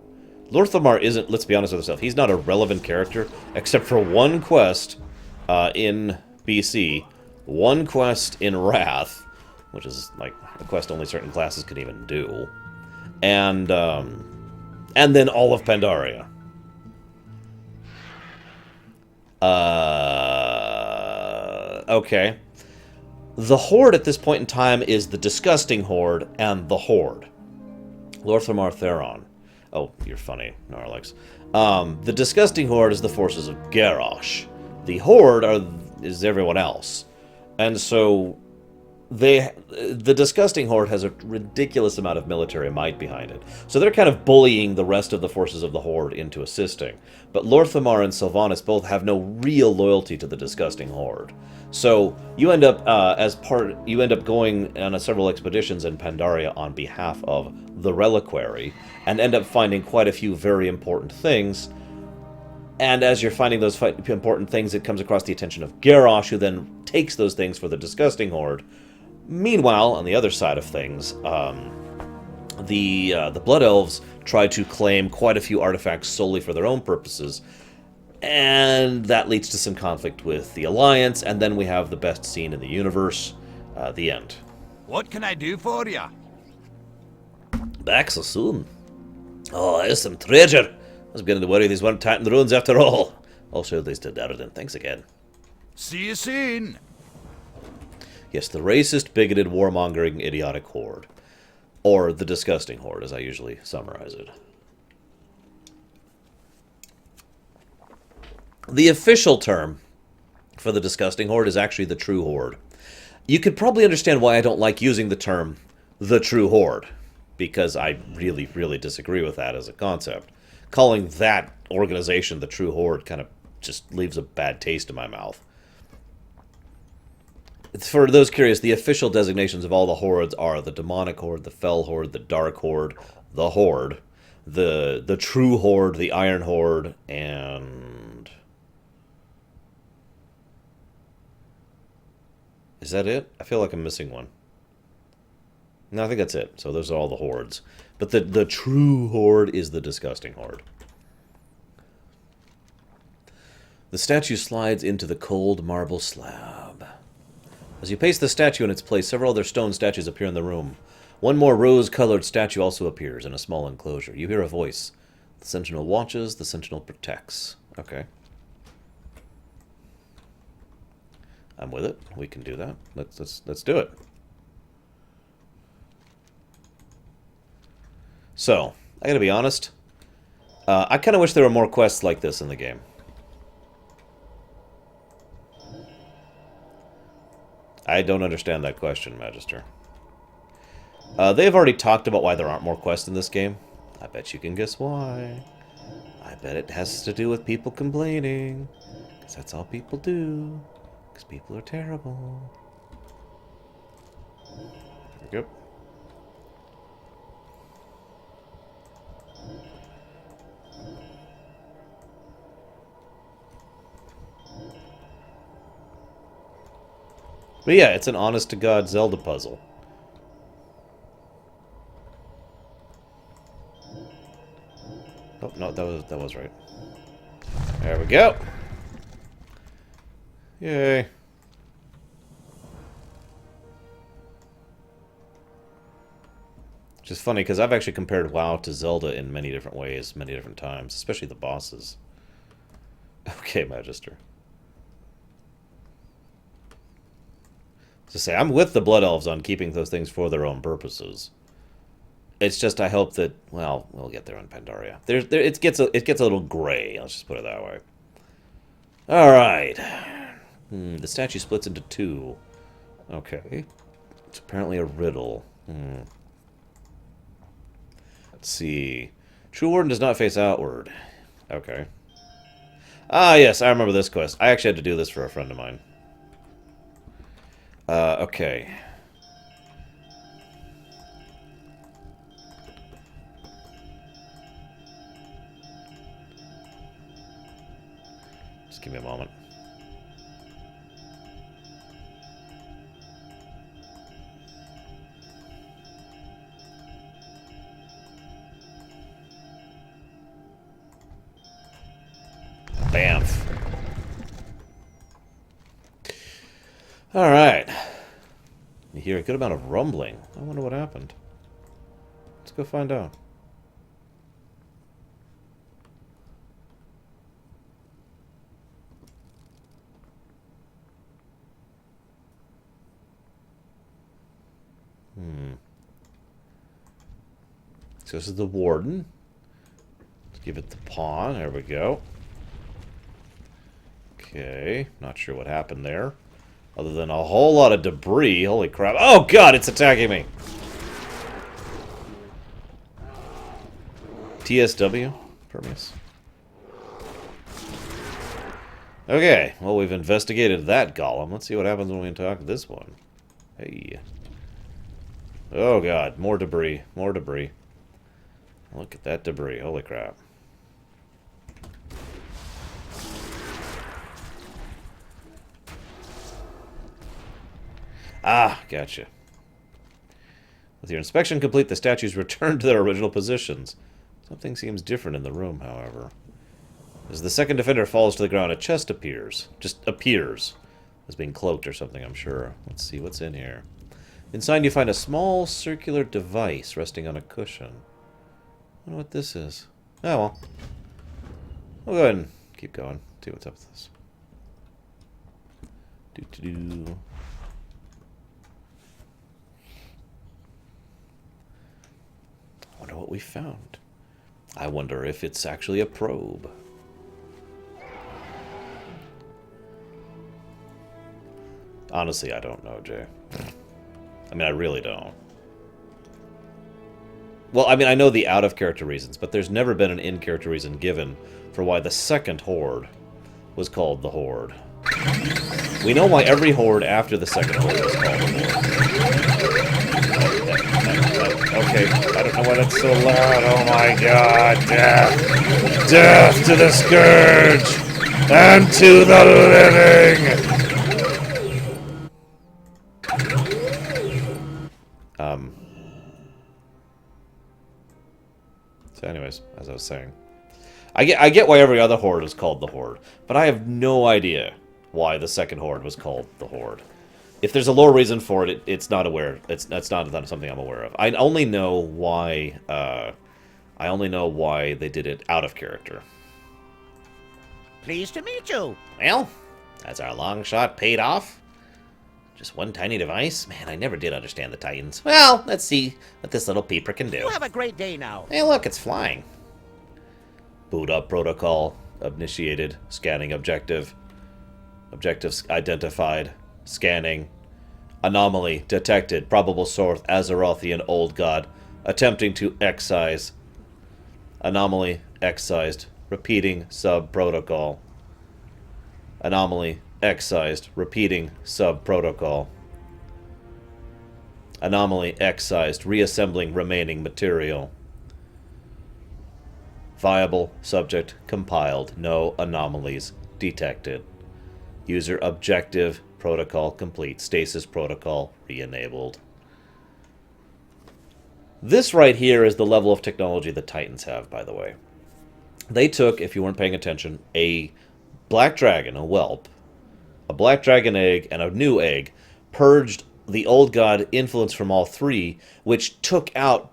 Lorthamar isn't, let's be honest with ourselves, he's not a relevant character, except for one quest in BC, one quest in Wrath, which is like a quest only certain classes can even do, and then all of Pandaria. Okay. The Horde at this point in time is the Disgusting Horde and the Horde. Lorthamar Theron. Oh, you're funny, Gnarlex. The Disgusting Horde is the forces of Garrosh. The Horde is everyone else. And so, the Disgusting Horde has a ridiculous amount of military might behind it. So they're kind of bullying the rest of the forces of the Horde into assisting. But Lorthamar and Sylvanas both have no real loyalty to the Disgusting Horde. So you end up going on several expeditions in Pandaria on behalf of the Reliquary, and end up finding quite a few very important things. And as you're finding those important things, it comes across the attention of Garrosh, who then takes those things for the Disgusting Horde. Meanwhile, on the other side of things, the Blood Elves try to claim quite a few artifacts solely for their own purposes, and that leads to some conflict with the Alliance, and then we have the best scene in the universe, the end. What can I do for ya? Back so soon. Oh, there's some treasure. I was beginning to worry these weren't Titan ruins after all. I'll show these to Darden. Thanks again. See you soon. Yes, the racist, bigoted, warmongering, idiotic Horde. Or the Disgusting Horde, as I usually summarize it. The official term for the Disgusting Horde is actually the True Horde. You could probably understand why I don't like using the term the True Horde, because I really, really disagree with that as a concept. Calling that organization the True Horde kind of just leaves a bad taste in my mouth. For those curious, the official designations of all the hordes are the Demonic Horde, the Fell Horde, the Dark Horde, the Horde, the True Horde, the Iron Horde, and... Is that it? I feel like I'm missing one. No, I think that's it. So those are all the hordes. But the True Horde is the Disgusting Horde. The statue slides into the cold marble slab. As you place the statue in its place, several other stone statues appear in the room. One more rose-colored statue also appears in a small enclosure. You hear a voice. The Sentinel watches, the Sentinel protects. Okay. I'm with it. We can do that. Let's do it. So, I gotta be honest. I kind of wish there were more quests like this in the game. I don't understand that question, Magister. They've already talked about why there aren't more quests in this game. I bet you can guess why. I bet it has to do with people complaining. Because that's all people do. Because people are terrible. There we go. But yeah, it's an honest-to-God Zelda puzzle. Oh, no, that was right. There we go. Yay. Which is funny, because I've actually compared WoW to Zelda in many different ways, many different times, especially the bosses. Okay, Magister. To say, I'm with the Blood Elves on keeping those things for their own purposes. It's just I hope that, well, we'll get there on Pandaria. It gets a little gray, let's just put it that way. Alright. The statue splits into two. Okay. It's apparently a riddle. Let's see. True Warden does not face outward. Okay. Ah, yes, I remember this quest. I actually had to do this for a friend of mine. Okay. Just give me a moment. Bamf. Alright. You hear a good amount of rumbling. I wonder what happened. Let's go find out. So this is the Warden. Let's give it the pawn. There we go. Okay. Not sure what happened there. Other than a whole lot of debris. Holy crap. Oh god, it's attacking me! TSW? Permius. Okay, well we've investigated that golem. Let's see what happens when we attack this one. Hey. Oh god, more debris. More debris. Look at that debris. Holy crap. Ah, gotcha. With your inspection complete, the statues return to their original positions. Something seems different in the room, however. As the second defender falls to the ground, a chest appears. Just appears. As being cloaked or something, I'm sure. Let's see what's in here. Inside you find a small circular device resting on a cushion. I wonder what this is. Oh, well. We'll go ahead and keep going. See what's up with this. Do-do-do. I wonder what we found. I wonder if it's actually a probe. Honestly, I don't know, Jay. I mean, I really don't. Well, I mean, I know the out-of-character reasons, but there's never been an in-character reason given for why the second Horde was called the Horde. We know why every Horde after the second Horde was called the Horde. Okay, I don't know why that's so loud. Oh my god, death! Death to the Scourge! And to the living! So anyways, as I was saying, I get why every other Horde is called the Horde, but I have no idea why the second Horde was called the Horde. If there's a lore reason for it, it's not aware. It's not something I'm aware of. I only know why. I only know why they did it out of character. Pleased to meet you. Well, that's our long shot paid off. Just one tiny device? Man, I never did understand the Titans. Well, let's see what this little peeper can do. You have a great day now. Hey, look, it's flying. Boot up protocol. Initiated. Scanning objective. Objectives identified. Scanning. Anomaly detected. Probable source Azerothian Old God. Attempting to excise. Anomaly excised. Repeating sub-protocol. Anomaly excised. Repeating sub-protocol. Anomaly excised. Reassembling remaining material. Viable subject compiled. No anomalies detected. User objective protocol complete. Stasis protocol re-enabled. This right here is the level of technology the Titans have, by the way. They took, if you weren't paying attention, a black dragon, a whelp, a black dragon egg, and a new egg, purged the old god influence from all three, which took out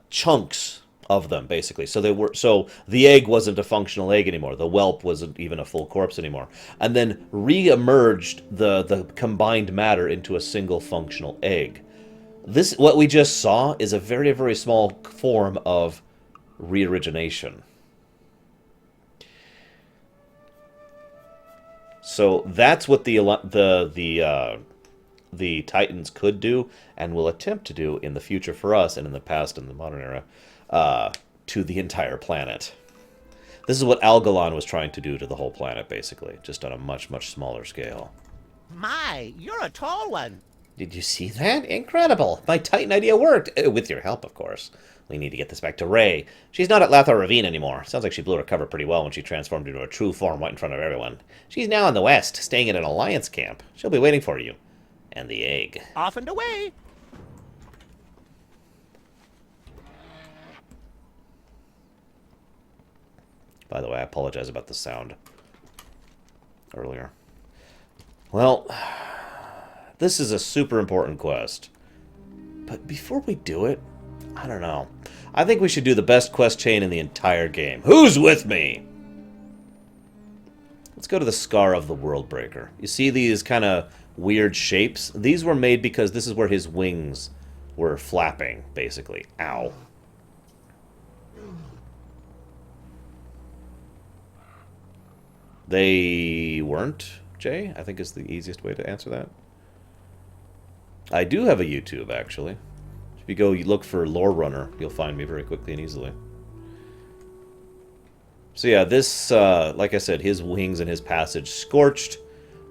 chunks of them, basically. So the egg wasn't a functional egg anymore. The whelp wasn't even a full corpse anymore. And then re-emerged the combined matter into a single functional egg. This, what we just saw, is a very, very small form of re-origination. So that's what the Titans could do and will attempt to do in the future for us, and in the past, in the modern era, to the entire planet. This is what Algalon was trying to do to the whole planet, basically, just on a much, much smaller scale. My, you're a tall one. Did you see that? Incredible! My Titan idea worked! With your help, of course. We need to get this back to Ray. She's not at Lathor Ravine anymore. Sounds like she blew her cover pretty well when she transformed into her true form right in front of everyone. She's now in the west, staying at an Alliance camp. She'll be waiting for you. And the egg. Off and away. By the way, I apologize about the sound earlier. Well, this is a super important quest. But before we do it, I don't know. I think we should do the best quest chain in the entire game. Who's with me? Let's go to the Scar of the Worldbreaker. You see these kind of weird shapes? These were made because this is where his wings were flapping, basically. Ow. They weren't, Jay, I think is the easiest way to answer that. I do have a YouTube, actually. If you look for Lorerunner, you'll find me very quickly and easily. So yeah, this, like I said, his wings and his passage scorched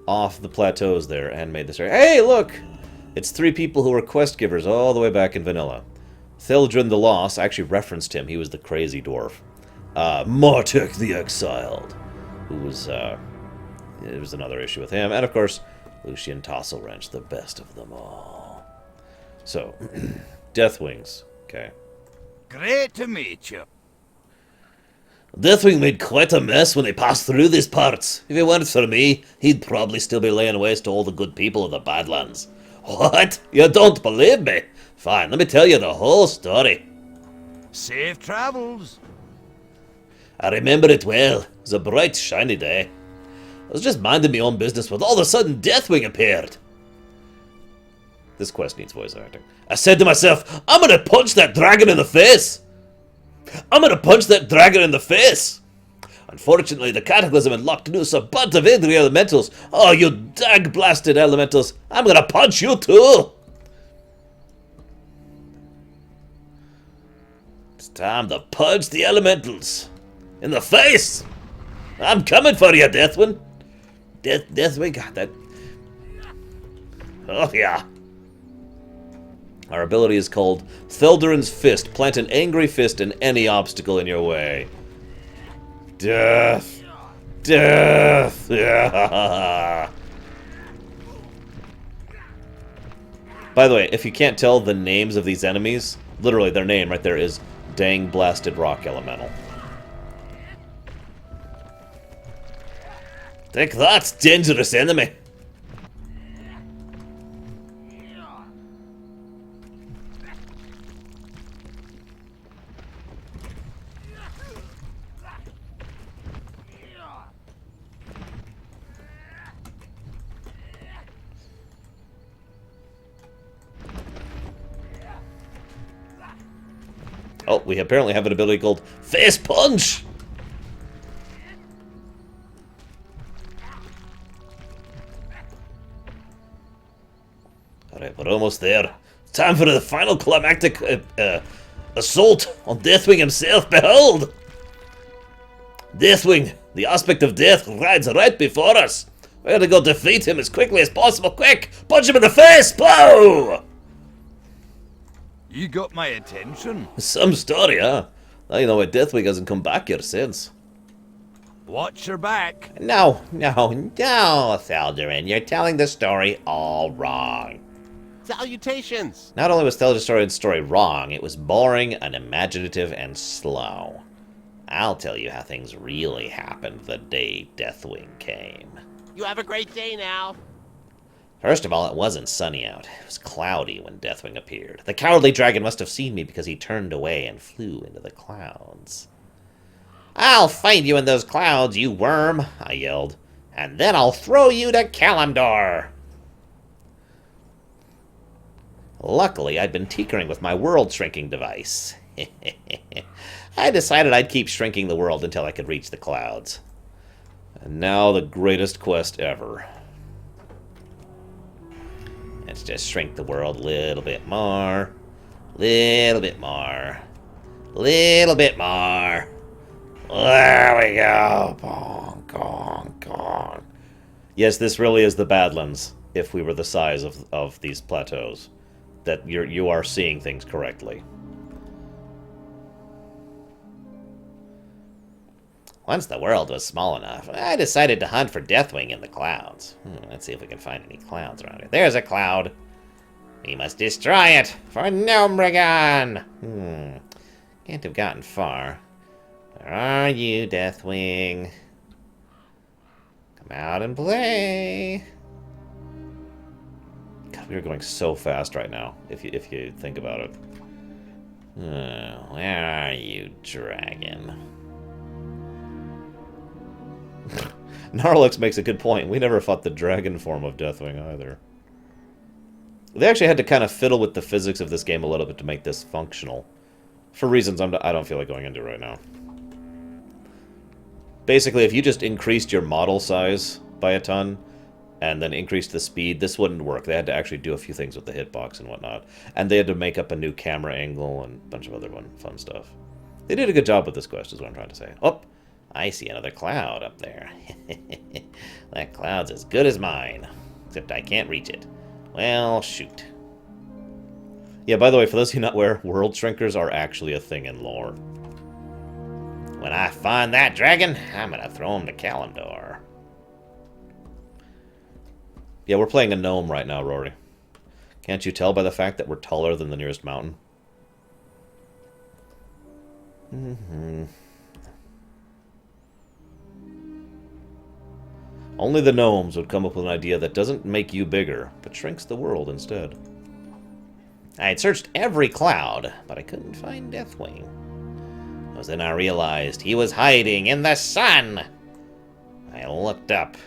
off the plateaus there and made this area. Hey, look! It's 3 people who were quest givers all the way back in vanilla. Thildren the Lost, I actually referenced him. He was the crazy dwarf. Martek the Exiled, who was, it was another issue with him. And of course, Lucian Tosselwrench, the best of them all. So, Deathwings. Okay. Great to meet you. Deathwing made quite a mess when he passed through these parts. If it weren't for me, he'd probably still be laying waste to all the good people of the Badlands. What? You don't believe me? Fine, let me tell you the whole story. Safe travels. I remember it well. It was a bright, shiny day. I was just minding my own business when all of a sudden Deathwing appeared. This quest needs voice acting. I said to myself, I'm gonna punch that dragon in the face! I'm gonna punch that dragon in the face! Unfortunately, the Cataclysm had locked loose a bunch of angry elementals. Oh, you dag-blasted elementals! I'm gonna punch you too! It's time to punch the elementals in the face! I'm coming for you, Deathwing! Deathwing, God, that... Oh, yeah. Our ability is called Thildren's Fist. Plant an angry fist in any obstacle in your way. Death! Death! Yeah. By the way, if you can't tell the names of these enemies, literally their name right there is Dang Blasted Rock Elemental. Take that, dangerous enemy! Oh, we apparently have an ability called Face Punch! Alright, we're almost there. Time for the final climactic assault on Deathwing himself. Behold! Deathwing, the aspect of death, rides right before us. We gotta go defeat him as quickly as possible. Quick! Punch him in the face! Blow! You got my attention. some story, huh? Now you know why Deathwing hasn't come back here since. Watch your back. No, Thaldarin, you're telling the story all wrong. Salutations! Not only was Thildren's story wrong, it was boring, unimaginative, and slow. I'll tell you how things really happened the day Deathwing came. You have a great day now. First of all, it wasn't sunny out. It was cloudy when Deathwing appeared. The cowardly dragon must have seen me because he turned away and flew into the clouds. I'll find you in those clouds, you worm, I yelled. And then I'll throw you to Kalimdor. Luckily, I'd been tinkering with my world-shrinking device. I decided I'd keep shrinking the world until I could reach the clouds. And now the greatest quest ever. Let's just shrink the world a little bit more. Little bit more. Little bit more. There we go. Gong, gong, gong. Yes, this really is the Badlands, if we were the size of these plateaus. That you are seeing things correctly. Once the world was small enough, I decided to hunt for Deathwing in the clouds. Let's see if we can find any clouds around here. There's a cloud. We must destroy it for Gnomeregan. Can't have gotten far. Where are you, Deathwing? Come out and play. God, we are going so fast right now, if you think about it. Where are you, dragon? Gnarlix makes a good point. We never fought the dragon form of Deathwing either. They actually had to kind of fiddle with the physics of this game a little bit to make this functional. For reasons I don't feel like going into right now. Basically, if you just increased your model size by a ton, and then increased the speed. This wouldn't work. They had to actually do a few things with the hitbox and whatnot. And they had to make up a new camera angle and a bunch of other fun stuff. They did a good job with this quest, is what I'm trying to say. Oh, I see another cloud up there. That cloud's as good as mine, except I can't reach it. Well, shoot. Yeah, by the way, for those of you not aware, world shrinkers are actually a thing in lore. When I find that dragon, I'm gonna throw him to Kalimdor. Yeah, we're playing a gnome right now, Rory. Can't you tell by the fact that we're taller than the nearest mountain? Only the gnomes would come up with an idea that doesn't make you bigger, but shrinks the world instead. I had searched every cloud, but I couldn't find Deathwing. It was then I realized he was hiding in the sun. I looked up.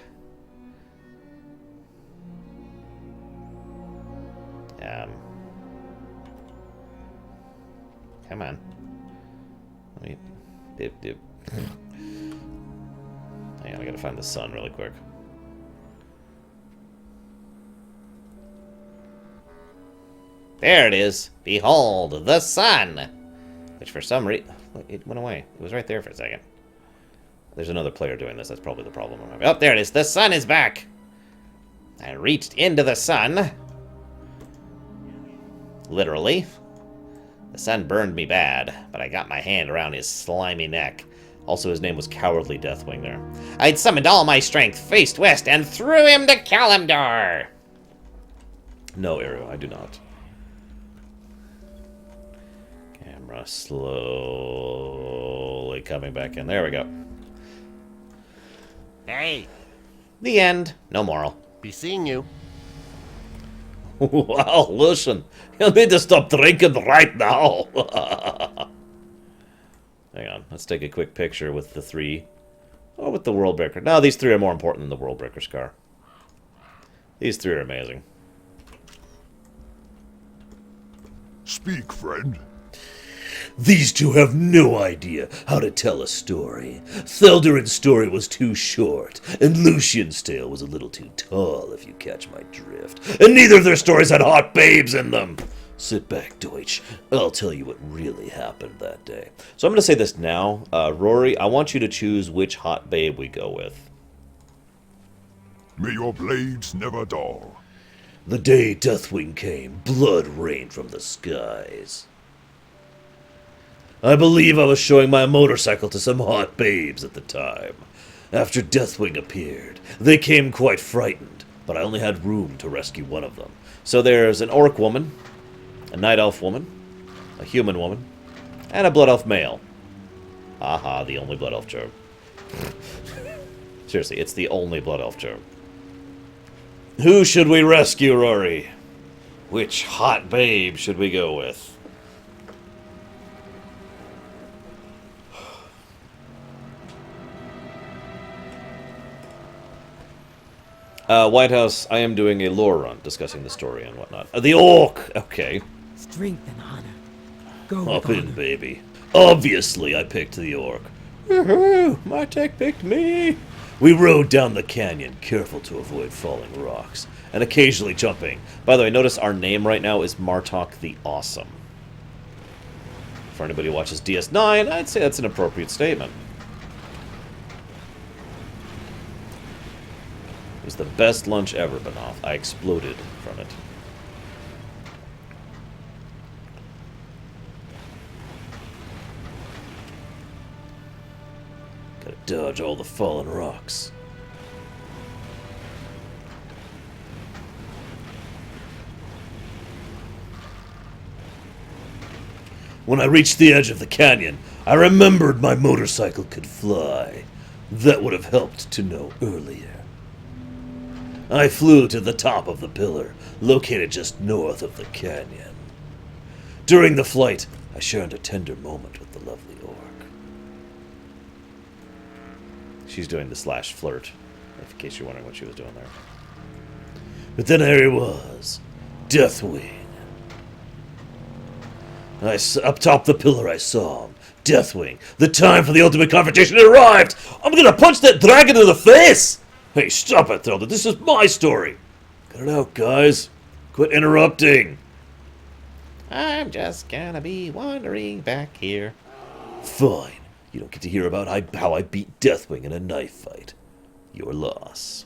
Come on. Let me... Dip. Hang on, I gotta find the sun really quick. There it is. Behold, the sun! Which for some reason... It went away. It was right there for a second. There's another player doing this. That's probably the problem. Oh, there it is. The sun is back! I reached into the sun. Literally. The sun burned me bad, but I got my hand around his slimy neck. Also, his name was Cowardly Deathwing there. I'd summoned all my strength, faced west, and threw him to Kalimdor! No, Eru, I do not. Camera slowly coming back in. There we go. Hey, The end. No moral. be seeing you. Well, listen. You need to stop drinking right now. Hang on. Let's take a quick picture with the three. Oh, with the Worldbreaker. No, these three are more important than the Worldbreaker Scar. These three are amazing. Speak, friend. These two have no idea how to tell a story. Theldurin's story was too short, and Lucian's tale was a little too tall, if you catch my drift. And neither of their stories had hot babes in them. Sit back, Deutsch. I'll tell you what really happened that day. So I'm going to say this now. Rory, I want you to choose which hot babe we go with. May your blades never dull. The day Deathwing came, blood rained from the skies. I believe I was showing my motorcycle to some hot babes at the time. After Deathwing appeared, they came quite frightened, but I only had room to rescue one of them. So there's an orc woman, a night elf woman, a human woman, and a blood elf male. Aha, the only blood elf charm. Seriously, it's the only blood elf charm. Who should we rescue, Rory? Which hot babe should we go with? White House, I am doing a lore run discussing the story and whatnot. The orc! Okay. Strength and honor. Go Up with in, honor. baby. Obviously, I picked the orc. Woohoo! My tech picked me. We rode down the canyon, careful to avoid falling rocks, And occasionally jumping. By the way, notice our name right now is Martok the Awesome. For anybody who watches DS9, I'd say that's an appropriate statement. It was the best lunch ever, Benoth. I exploded from it. Gotta dodge all the fallen rocks. When I reached the edge of the canyon, I remembered my motorcycle could fly. That would have helped to know earlier. I flew to the top of the pillar, located just north of the canyon. During the flight, I shared a tender moment with the lovely orc. She's doing the slash flirt, in case you're wondering what she was doing there. But then here he was, Deathwing. Up top the pillar I saw him, Deathwing. The time for the ultimate confrontation had arrived! I'm gonna punch that dragon in the face! Hey, stop it, Thilda. This is my story. Cut it out, guys. Quit interrupting. I'm just gonna be wandering back here. Fine. You don't get to hear about how I beat Deathwing in a knife fight. Your loss.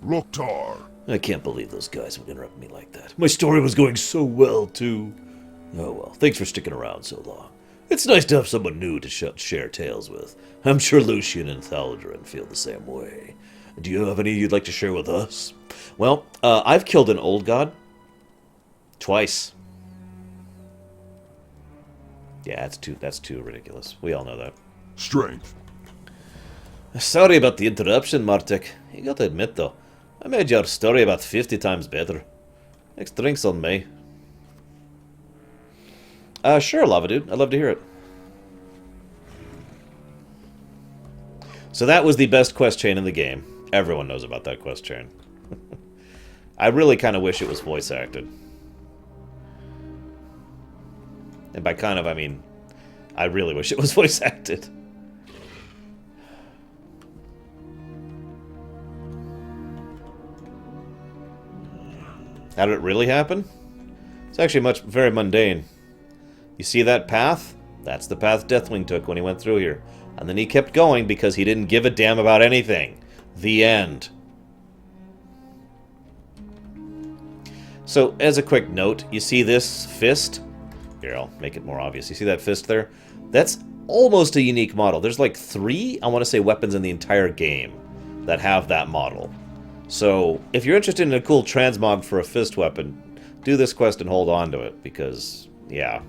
Loktar. I can't believe those guys would interrupt me like that. My story was going so well, too. Oh well, thanks for sticking around so long. It's nice to have someone new to share tales with. I'm sure Lucian and Thaldarin feel the same way. Do you have any you'd like to share with us? Well, I've killed an old god. Twice. Yeah, that's too ridiculous. We all know that. Strength. Sorry about the interruption, Martek. You gotta admit, though, I made your story about 50 times better. Next drink's on me. Sure, Lava Dude. I'd love to hear it. So that was the best quest chain in the game. Everyone knows about that quest chain. I really kind of wish it was voice acted. And by kind of, I mean, I really wish it was voice acted. How did it really happen? It's actually very mundane. You see that path? That's the path Deathwing took when he went through here. And then he kept going because he didn't give a damn about anything. The end. So, as a quick note, you see this fist? Here, I'll make it more obvious. You see that fist there? That's almost a unique model. There's like 3, I want to say, weapons in the entire game that have that model. So, if you're interested in a cool transmog for a fist weapon, do this quest and hold on to it, because, yeah.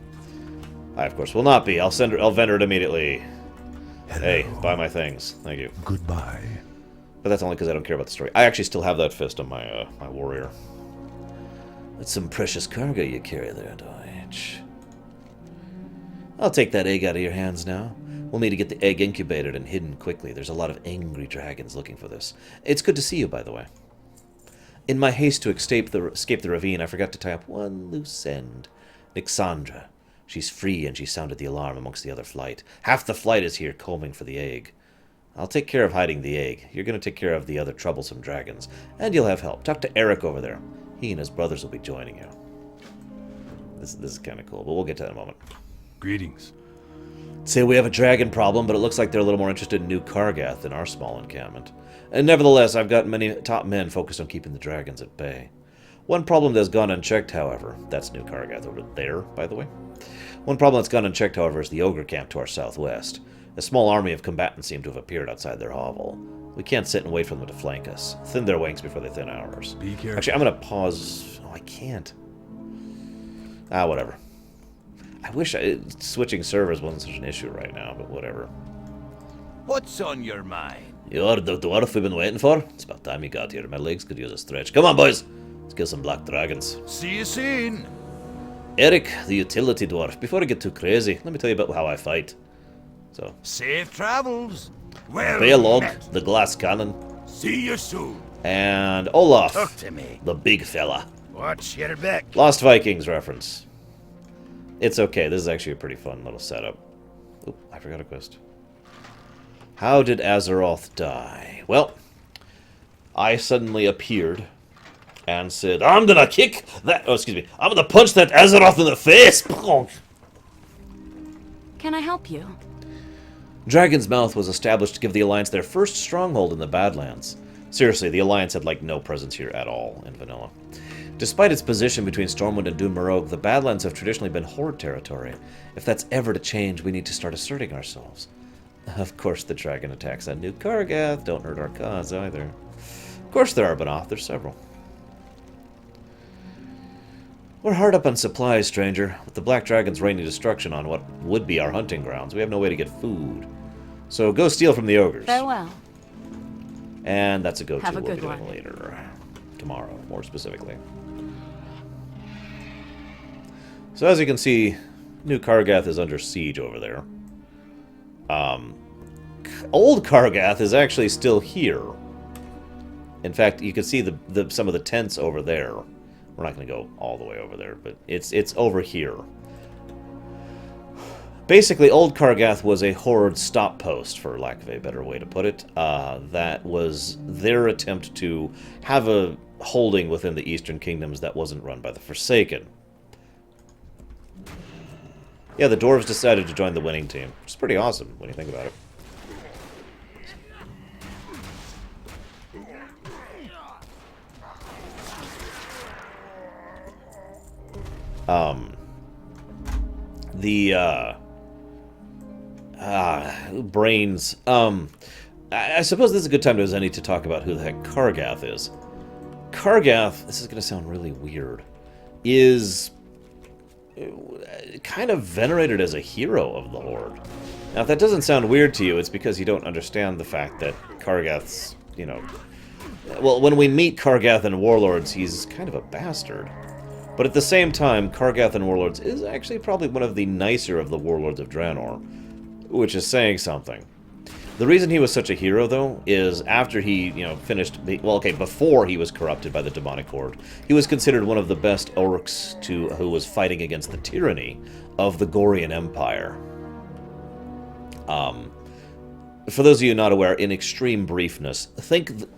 I, of course, will not be. I'll vendor it immediately. Hello. Hey, buy my things. Thank you. Goodbye. But that's only because I don't care about the story. I actually still have that fist on my my warrior. That's some precious cargo you carry there, Dodge. I'll take that egg out of your hands now. We'll need to get the egg incubated and hidden quickly. There's a lot of angry dragons looking for this. It's good to see you, by the way. In my haste to escape the ravine, I forgot to tie up one loose end. Nixandra. She's free, and she sounded the alarm amongst the other flight. Half the flight is here combing for the egg. I'll take care of hiding the egg. You're going to take care of the other troublesome dragons. And you'll have help. Talk to Eric over there. He and his brothers will be joining you. This is kind of cool, but we'll get to that in a moment. Greetings. Say we have a dragon problem, but it looks like they're a little more interested in New Kargath than our small encampment. And nevertheless, I've got many top men focused on keeping the dragons at bay. One problem that's gone unchecked, however, that's New Kargath over there, by the way. One problem that's gone unchecked, however, is the ogre camp to our southwest. A small army of combatants seem to have appeared outside their hovel. We can't sit and wait for them to flank us. Thin their wings before they thin ours. Be careful. Actually, I'm going to pause. Oh, I can't. Whatever. I wish switching servers wasn't such an issue right now, but whatever. What's on your mind? You're the dwarf we've been waiting for? It's about time you got here. My legs could use a stretch. Come on, boys. Let's kill some black dragons. See you soon. Eric, the utility dwarf. Before I get too crazy, let me tell you about how I fight. So, Safe travels. Well Baelog, met. the glass cannon, See you soon. And Olaf, Talk to me. the big fella. Watch your back. Lost Vikings reference. It's okay. This is actually a pretty fun little setup. Oop, I forgot a quest. How did Azeroth die? Well, I suddenly appeared and said, I'm gonna kick that... Oh, excuse me. I'm gonna punch that Azeroth in the face! Can I help you? Dragon's Mouth was established to give the Alliance their first stronghold in the Badlands. Seriously, the Alliance had, like, no presence here at all in vanilla. Despite its position between Stormwind and Dun Morogh, the Badlands have traditionally been Horde territory. If that's ever to change, we need to start asserting ourselves. Of course, the dragon attacks on New Kargath don't hurt our cause either. Of course there are, but there's several. We're hard up on supplies, stranger. With the Black Dragons raining destruction on what would be our hunting grounds, we have no way to get food. So go steal from the ogres. Farewell. And that's a go-to Have a we'll be good doing one. later. Tomorrow, more specifically. So as you can see, New Kargath is under siege over there. Old Kargath is actually still here. In fact, you can see some of the tents over there. We're not going to go all the way over there, but it's over here. Basically, Old Kargath was a horde stop post, for lack of a better way to put it. That was their attempt to have a holding within the Eastern Kingdoms that wasn't run by the Forsaken. Yeah, the dwarves decided to join the winning team, which is pretty awesome when you think about it. Brains. I suppose this is a good time to Zenny to talk about who the heck Kargath is. Kargath, this is going to sound really weird, is kind of venerated as a hero of the Horde. Now, if that doesn't sound weird to you, it's because you don't understand the fact that Kargath's, you know... Well, when we meet Kargath in Warlords, he's kind of a bastard. But at the same time, Kargath in Warlords is actually probably one of the nicer of the Warlords of Draenor, which is saying something. The reason he was such a hero, though, is after he, you know, finished... Well, okay, before he was corrupted by the Demonic Horde, he was considered one of the best orcs who was fighting against the tyranny of the Gorian Empire. For those of you not aware, in extreme briefness,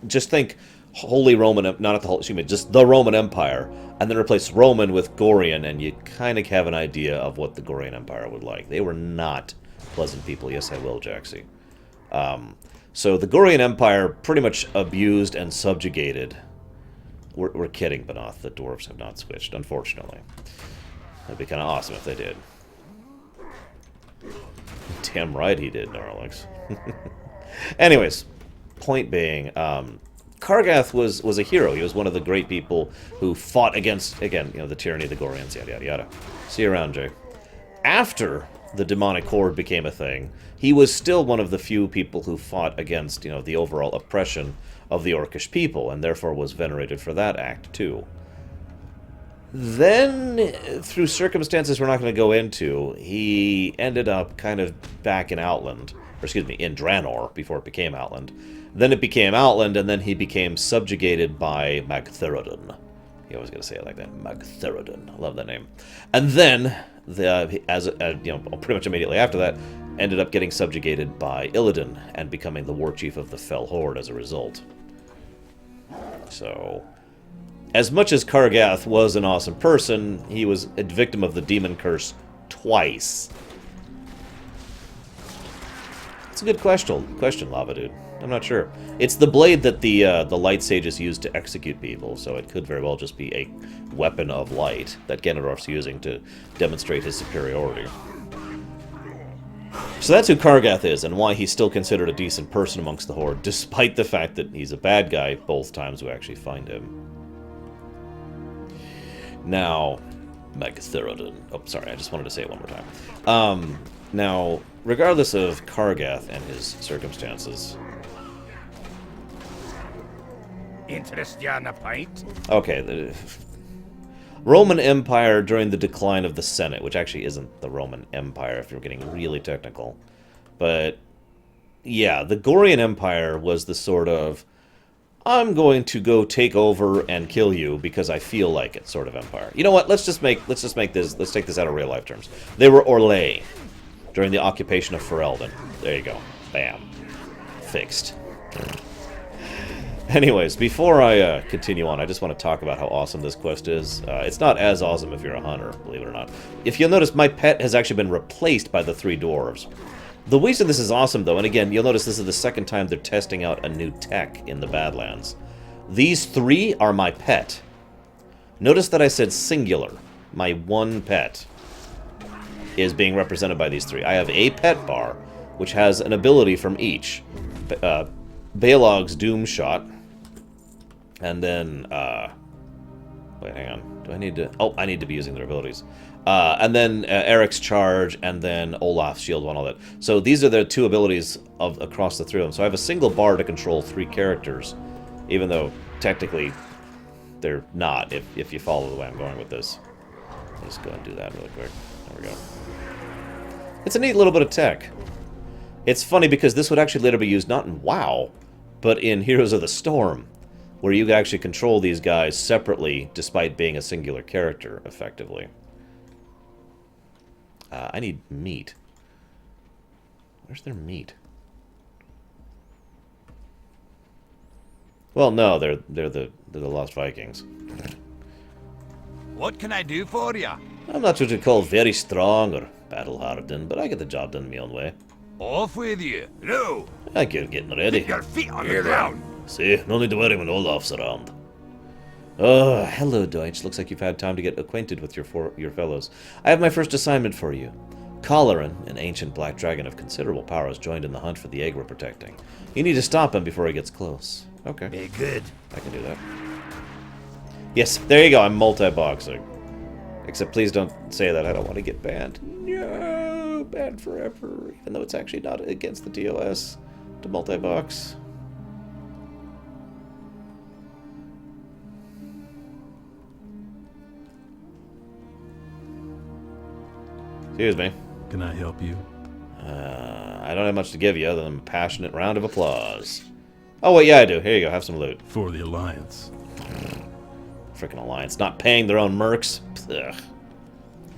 just think Holy Roman... Not the whole... Excuse me, just the Roman Empire, and then replace Roman with Gorian, and you kind of have an idea of what the Gorian Empire would like. They were not pleasant people. Yes, I will, Jaxie. So the Gorian Empire pretty much abused and subjugated. We're kidding, Benoth. The dwarves have not switched, unfortunately. That'd be kind of awesome if they did. Damn right he did, Gnarlix. Anyways, point being, Kargath was a hero. He was one of the great people who fought against, again, you know, the tyranny of the Gorians, yada yada yada. See you around, Jay. After the Demonic Horde became a thing, he was still one of the few people who fought against, you know, the overall oppression of the Orcish people, and therefore was venerated for that act, too. Then, through circumstances we're not going to go into, he ended up kind of back in Outland, or excuse me, in Draenor, before it became Outland. Then it became Outland, and then he became subjugated by Magtheridon. You always got to say it like that, Magtheridon. I love that name. And then, you know, pretty much immediately after that, ended up getting subjugated by Illidan and becoming the war chief of the Fell Horde as a result. So, as much as Kargath was an awesome person, he was a victim of the demon curse twice. It's a good question, Lava Dude. I'm not sure. It's the blade that the light sages used to execute people, so it could very well just be a weapon of light that Ganondorf's using to demonstrate his superiority. So that's who Kargath is, and why he's still considered a decent person amongst the Horde, despite the fact that he's a bad guy both times we actually find him. Now, Magtheridon. Oh, sorry, I just wanted to say it one more time. Now, regardless of Kargath and his circumstances... Interest you on a pint? Okay, the Roman Empire during the decline of the Senate, which actually isn't the Roman Empire if you're getting really technical. But, yeah, the Gorian Empire was the sort of, I'm going to go take over and kill you because I feel like it sort of empire. You know what, let's take this out of real life terms. They were Orlais during the occupation of Ferelden. There you go. Bam. Fixed. Anyways, before I continue on, I just want to talk about how awesome this quest is. It's not as awesome if you're a hunter, believe it or not. If you'll notice, my pet has actually been replaced by the 3 dwarves. The reason this is awesome, though, and again, you'll notice this is the second time they're testing out a new tech in the Badlands. These 3 are my pet. Notice that I said singular. My one pet is being represented by these 3. I have a pet bar, which has an ability from each. Balog's Doom Shot. And then, wait, hang on. Do I need to... Oh, I need to be using their abilities. And then Eric's Charge, and then Olaf's Shield One, all that. So these are the 2 abilities across the 3 of them. So I have a single bar to control 3 characters, even though technically they're not, if you follow the way I'm going with this. Let's go and do that really quick. There we go. It's a neat little bit of tech. It's funny because this would actually later be used not in WoW, but in Heroes of the Storm, where you actually control these guys separately despite being a singular character, effectively. I need meat. Where's their meat? Well, no, they're the Lost Vikings. What can I do for you? I'm not what you call very strong or battle-hardened, but I get the job done my own way. Off with you. No. I get getting ready. Your feet on the ground. See, no need to worry when Olaf's around. Oh, hello, Deutsch. Looks like you've had time to get acquainted with your fellows. I have my first assignment for you. Lorerun, an ancient black dragon of considerable power, has joined in the hunt for the egg we're protecting. You need to stop him before he gets close. Okay. Be good. I can do that. Yes, there you go. I'm multi-boxing. Except please don't say that. I don't want to get banned. No, banned forever. Even though it's actually not against the TOS to multi-box. Excuse me. Can I help you? I don't have much to give you other than a passionate round of applause. Oh, wait, yeah, I do. Here you go. Have some loot. For the Alliance. Frickin' Alliance. Not paying their own mercs. Ugh.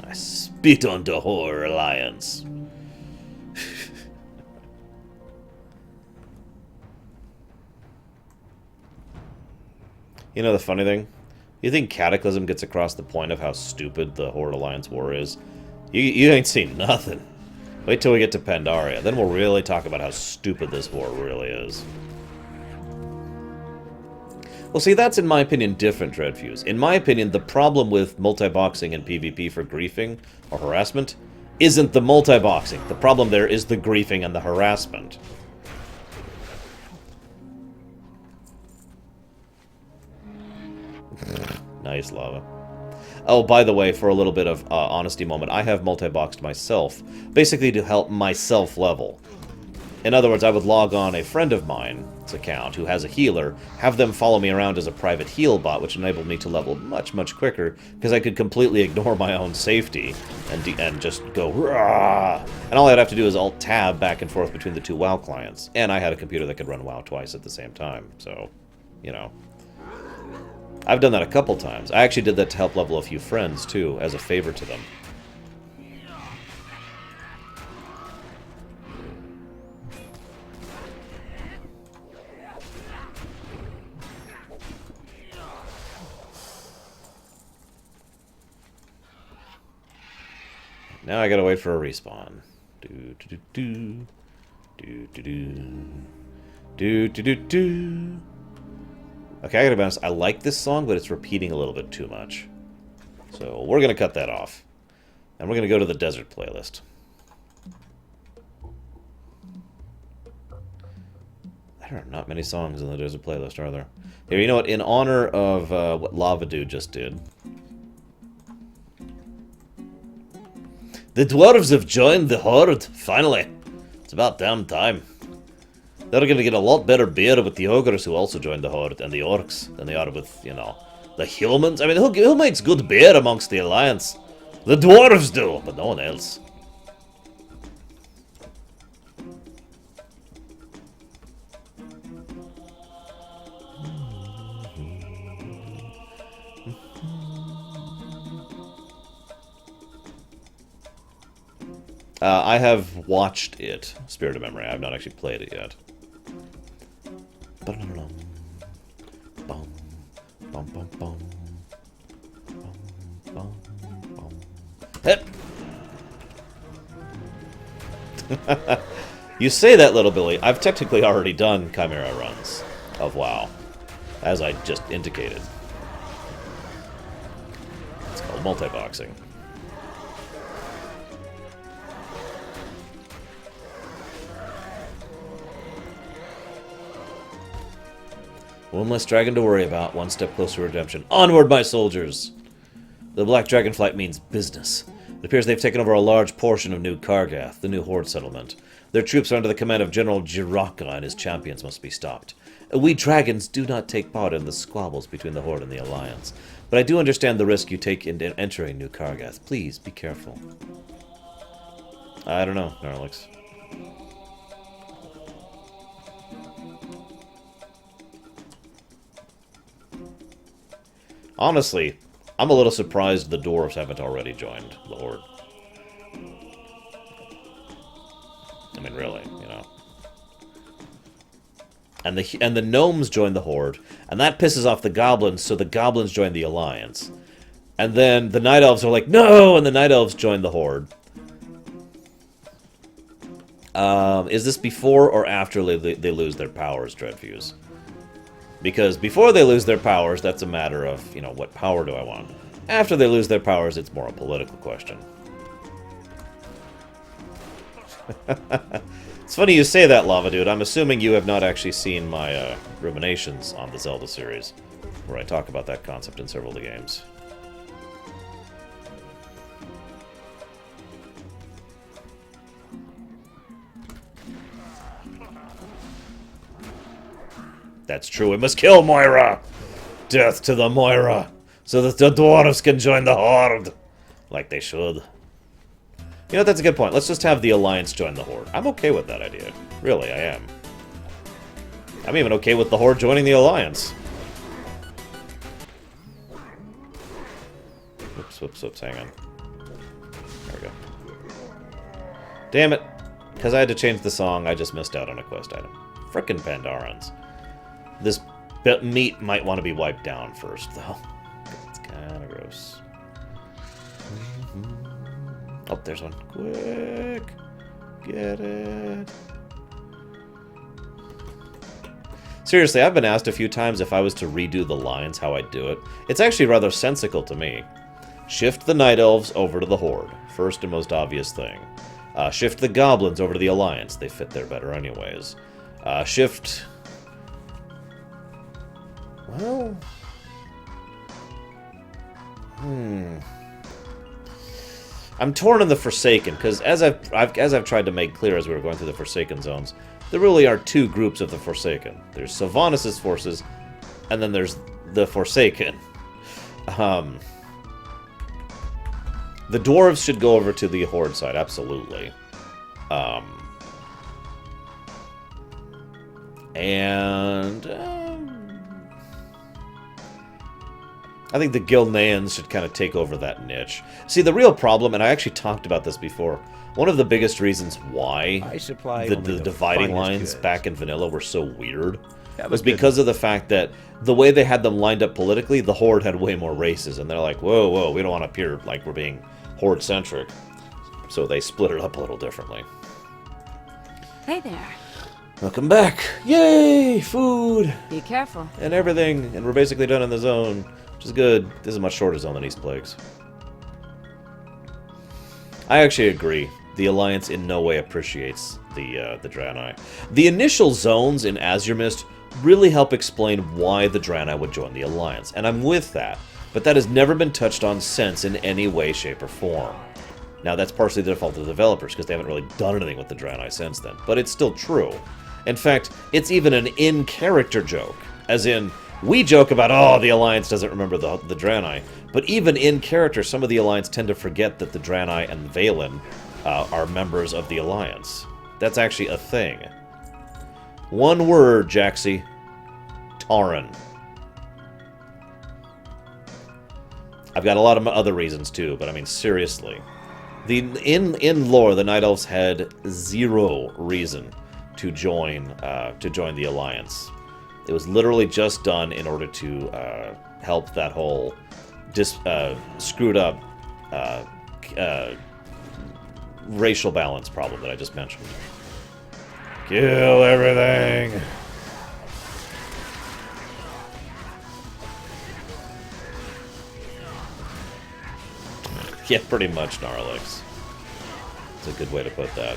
I spit on the whore Alliance. You know the funny thing? You think Cataclysm gets across the point of how stupid the Horde Alliance war is? You ain't seen nothing. Wait till we get to Pandaria. Then we'll really talk about how stupid this war really is. Well, see, that's, in my opinion, different, Dreadfuse. In my opinion, the problem with multi-boxing and PvP for griefing or harassment isn't the multi-boxing. The problem there is the griefing and the harassment. Nice lava. Oh, by the way, for a little bit of honesty moment, I have multi-boxed myself, basically to help myself level. In other words, I would log on a friend of mine's account who has a healer, have them follow me around as a private heal bot, which enabled me to level much, much quicker, because I could completely ignore my own safety and just go, rah! And all I'd have to do is alt-tab back and forth between the two WoW clients. And I had a computer that could run WoW twice at the same time, so, you know. I've done that a couple times. I actually did that to help level a few friends, too, as a favor to them. Now I gotta wait for a respawn. Do do do do do do do do do do. Okay, I gotta be honest. I like this song, but it's repeating a little bit too much. So we're gonna cut that off, and we're gonna go to the desert playlist. There are not many songs in the desert playlist, are there? Here, you know what? In honor of what Lava Dude just did. The dwarves have joined the Horde, finally. It's about damn time. They're gonna get a lot better beer with the ogres who also joined the Horde and the orcs than they are with, you know, the humans. I mean, who makes good beer amongst the Alliance? The dwarves do, but no one else. I have watched it, Spirit of Memory. I have not actually played it yet. You say that, little Billy. I've technically already done Chimera runs of WoW, as I just indicated. It's called multi-boxing. One less dragon to worry about, one step closer to redemption. Onward, my soldiers! The Black Dragonflight means business. It appears they've taken over a large portion of New Kargath, the new Horde settlement. Their troops are under the command of General Jiraka, and his champions must be stopped. We dragons do not take part in the squabbles between the Horde and the Alliance, but I do understand the risk you take in entering New Kargath. Please, be careful. I don't know, Gnarlix. Honestly, I'm a little surprised the dwarves haven't already joined the Horde. I mean, really, you know. And the gnomes join the Horde, and that pisses off the goblins, so the goblins join the Alliance. And then the Night Elves are like, no! And the Night Elves join the Horde. Is this before or after they lose their powers, Dreadfuse? Because before they lose their powers, that's a matter of, you know, what power do I want? After they lose their powers, it's more a political question. It's funny you say that, Lava Dude. I'm assuming you have not actually seen my ruminations on the Zelda series, where I talk about that concept in several of the games. That's true. We must kill Moira! Death to the Moira! So that the dwarves can join the Horde! Like they should. You know, that's a good point. Let's just have the Alliance join the Horde. I'm okay with that idea. Really, I am. I'm even okay with the Horde joining the Alliance. Whoops, hang on. There we go. Damn it. Because I had to change the song, I just missed out on a quest item. Frickin' Pandarans. This meat might want to be wiped down first, though. It's kind of gross. Oh, there's one. Quick! Get it! Seriously, I've been asked a few times if I was to redo the lines, how I'd do it. It's actually rather sensical to me. Shift the Night Elves over to the Horde. First and most obvious thing. Shift the Goblins over to the Alliance. They fit there better anyways. Shift... Well... I'm torn on the Forsaken, because as I've tried to make clear as we were going through the Forsaken zones, there really are two groups of the Forsaken. There's Sylvanas' forces, and then there's the Forsaken. The dwarves should go over to the Horde side, absolutely. I think the Gilneans should kind of take over that niche. See, the real problem, and I actually talked about this before, one of the biggest reasons why the dividing lines back in vanilla were so weird was because of the fact that the way they had them lined up politically, the Horde had way more races, and they're like, whoa, we don't want to appear like we're being Horde-centric. So they split it up a little differently. Hey there. Welcome back! Yay! Food! Be careful. And everything, and we're basically done in the zone. Which is good. This is a much shorter zone than East Plagues. I actually agree. The Alliance in no way appreciates the Draenei. The initial zones in Azure Mist really help explain why the Draenei would join the Alliance, and I'm with that. But that has never been touched on since in any way, shape, or form. Now, that's partially the default of the developers, because they haven't really done anything with the Draenei since then. But it's still true. In fact, it's even an in-character joke. As in... We joke about, oh, the Alliance doesn't remember the Draenei, but even in character, some of the Alliance tend to forget that the Draenei and Valen are members of the Alliance. That's actually a thing. One word, Jaxie. Tauren. I've got a lot of other reasons too, but I mean, seriously. In lore, the Night Elves had zero reason to join the Alliance. It was literally just done in order to help that whole screwed up racial balance problem that I just mentioned. Kill everything! Yeah, pretty much, Gnarlix. It's a good way to put that.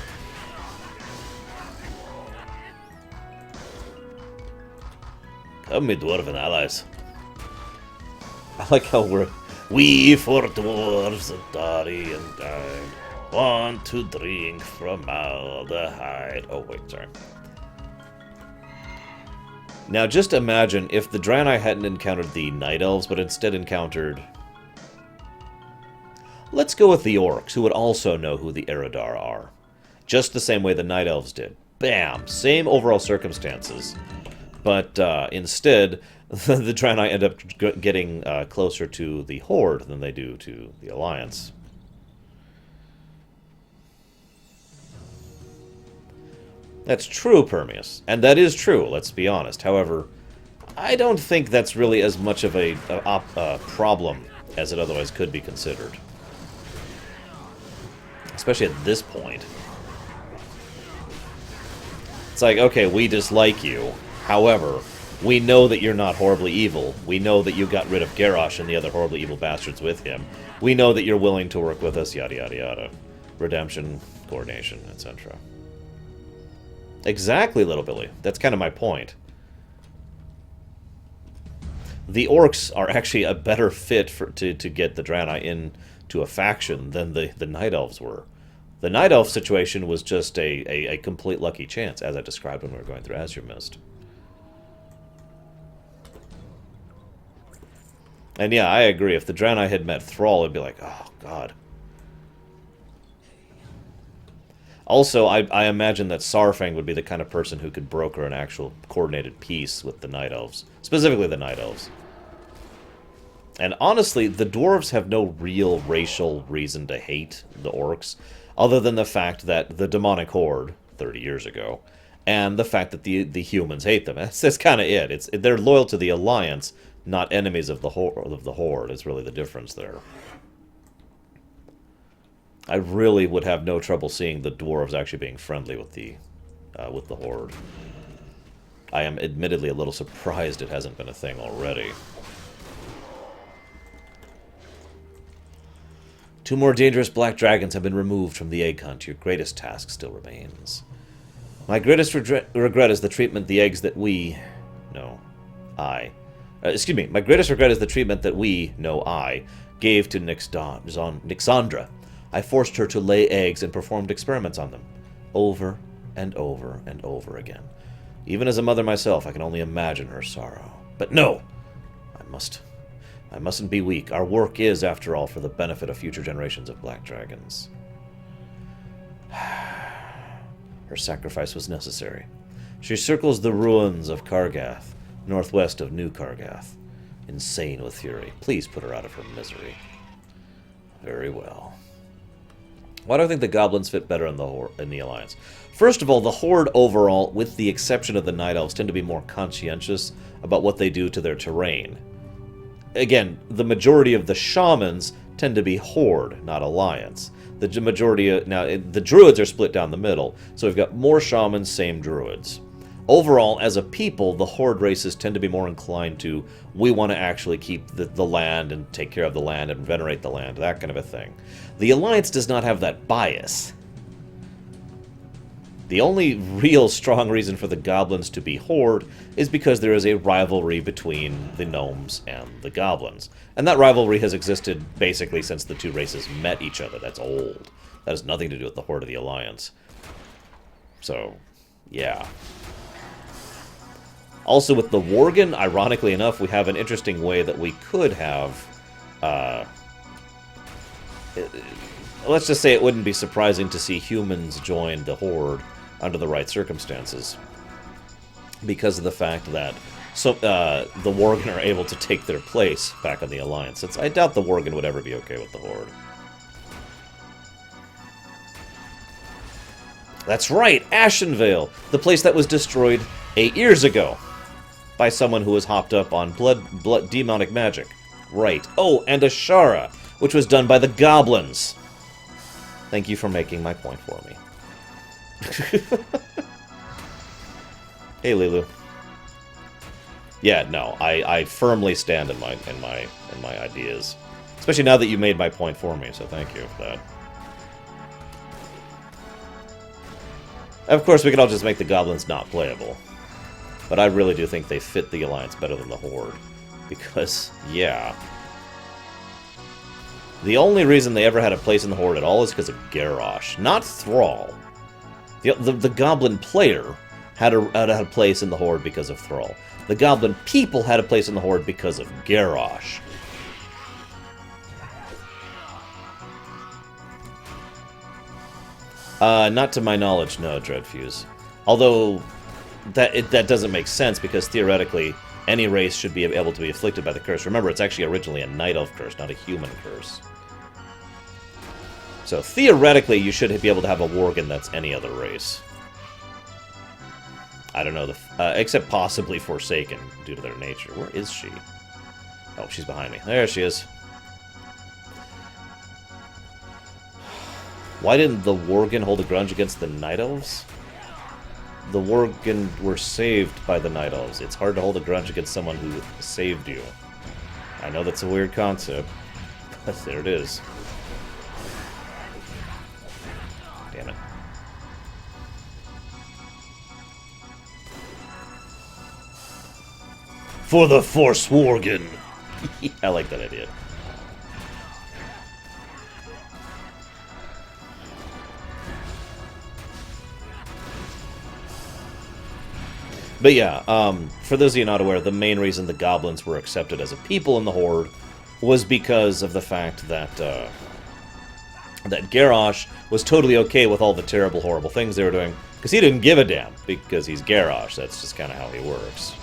Come, me dwarven allies. I like how we for dwarves of Dari and Dine want to drink from aldehyde. Oh, wait, sorry. Now, just imagine if the Draenei hadn't encountered the Night Elves, but instead encountered... Let's go with the Orcs, who would also know who the Eridar are. Just the same way the Night Elves did. Bam! Same overall circumstances. But instead, the Draenei end up getting closer to the Horde than they do to the Alliance. That's true, Permeus. And that is true, let's be honest. However, I don't think that's really as much of a problem as it otherwise could be considered. Especially at this point. It's like, okay, we dislike you. However, we know that you're not horribly evil. We know that you got rid of Garrosh and the other horribly evil bastards with him. We know that you're willing to work with us, yada yada yada. Redemption, coordination, etc. Exactly, Little Billy. That's kind of my point. The orcs are actually a better fit to get the Draenei into a faction than the Night Elves were. The Night Elf situation was just a complete lucky chance, as I described when we were going through Azure Mist. And yeah, I agree. If the Draenei had met Thrall, it'd be like, oh, God. Also, I imagine that Saurfang would be the kind of person who could broker an actual coordinated peace with the Night Elves. Specifically the Night Elves. And honestly, the Dwarves have no real racial reason to hate the Orcs, other than the fact that the demonic horde, 30 years ago, and the fact that the humans hate them. That's kind of it. They're loyal to the Alliance, not enemies of the horde, is really the difference there. I really would have no trouble seeing the Dwarves actually being friendly with the Horde. I am admittedly a little surprised it hasn't been a thing already. 2 more dangerous black dragons have been removed from the egg hunt. Your greatest task still remains. My greatest regret is the treatment the eggs that we... No. Excuse me. My greatest regret is the treatment that we, no, I, gave to Nixandra. I forced her to lay eggs and performed experiments on them. Over and over and over again. Even as a mother myself, I can only imagine her sorrow. But no! I mustn't be weak. Our work is, after all, for the benefit of future generations of black dragons. Her sacrifice was necessary. She circles the ruins of Kargath, northwest of New Kargath, insane with fury. Please put her out of her misery. Very well. Why do I think the goblins fit better in the Alliance? First of all, the Horde overall, with the exception of the Night Elves, tend to be more conscientious about what they do to their terrain. Again, the majority of the Shamans tend to be Horde, not Alliance. The majority now, the Druids are split down the middle, so we've got more Shamans, same Druids. Overall, as a people, the Horde races tend to be more inclined to, we want to actually keep the land and take care of the land and venerate the land, that kind of a thing. The Alliance does not have that bias. The only real strong reason for the Goblins to be Horde is because there is a rivalry between the Gnomes and the Goblins. And that rivalry has existed basically since the two races met each other. That's old. That has nothing to do with the Horde of the Alliance. So, yeah. Also, with the Worgen, ironically enough, we have an interesting way that we could have... let's just say it wouldn't be surprising to see humans join the Horde under the right circumstances. Because of the fact that the Worgen are able to take their place back in the Alliance. I doubt the Worgen would ever be okay with the Horde. That's right, Ashenvale, the place that was destroyed 8 years ago by someone who was hopped up on blood demonic magic. Right. Oh, and Ashara, which was done by the Goblins. Thank you for making my point for me. Hey, Lilu. Yeah, no, I firmly stand in my ideas, especially now that you made my point for me. So thank you for that. Of course, we could all just make the Goblins not playable, but I really do think they fit the Alliance better than the Horde, because yeah. The only reason they ever had a place in the Horde at all is because of Garrosh, not Thrall. The Goblin player had a place in the Horde because of Thrall. The Goblin people had a place in the Horde because of Garrosh. Not to my knowledge, no, Dreadfuse. Although, that doesn't make sense, because theoretically, any race should be able to be afflicted by the curse. Remember, it's actually originally a Night Elf curse, not a human curse. So theoretically, you should be able to have a Worgen that's any other race. I don't know, except possibly Forsaken, due to their nature. Where is she? Oh, she's behind me. There she is. Why didn't the Worgen hold a grudge against the Night Elves? The Worgen were saved by the Night Elves. It's hard to hold a grudge against someone who saved you. I know that's a weird concept, but there it is. Damn it. For the Force Worgen! I like that idea. But yeah, for those of you not aware, the main reason the goblins were accepted as a people in the Horde was because of the fact that that Garrosh was totally okay with all the terrible, horrible things they were doing, because he didn't give a damn, because he's Garrosh. That's just kind of how he works.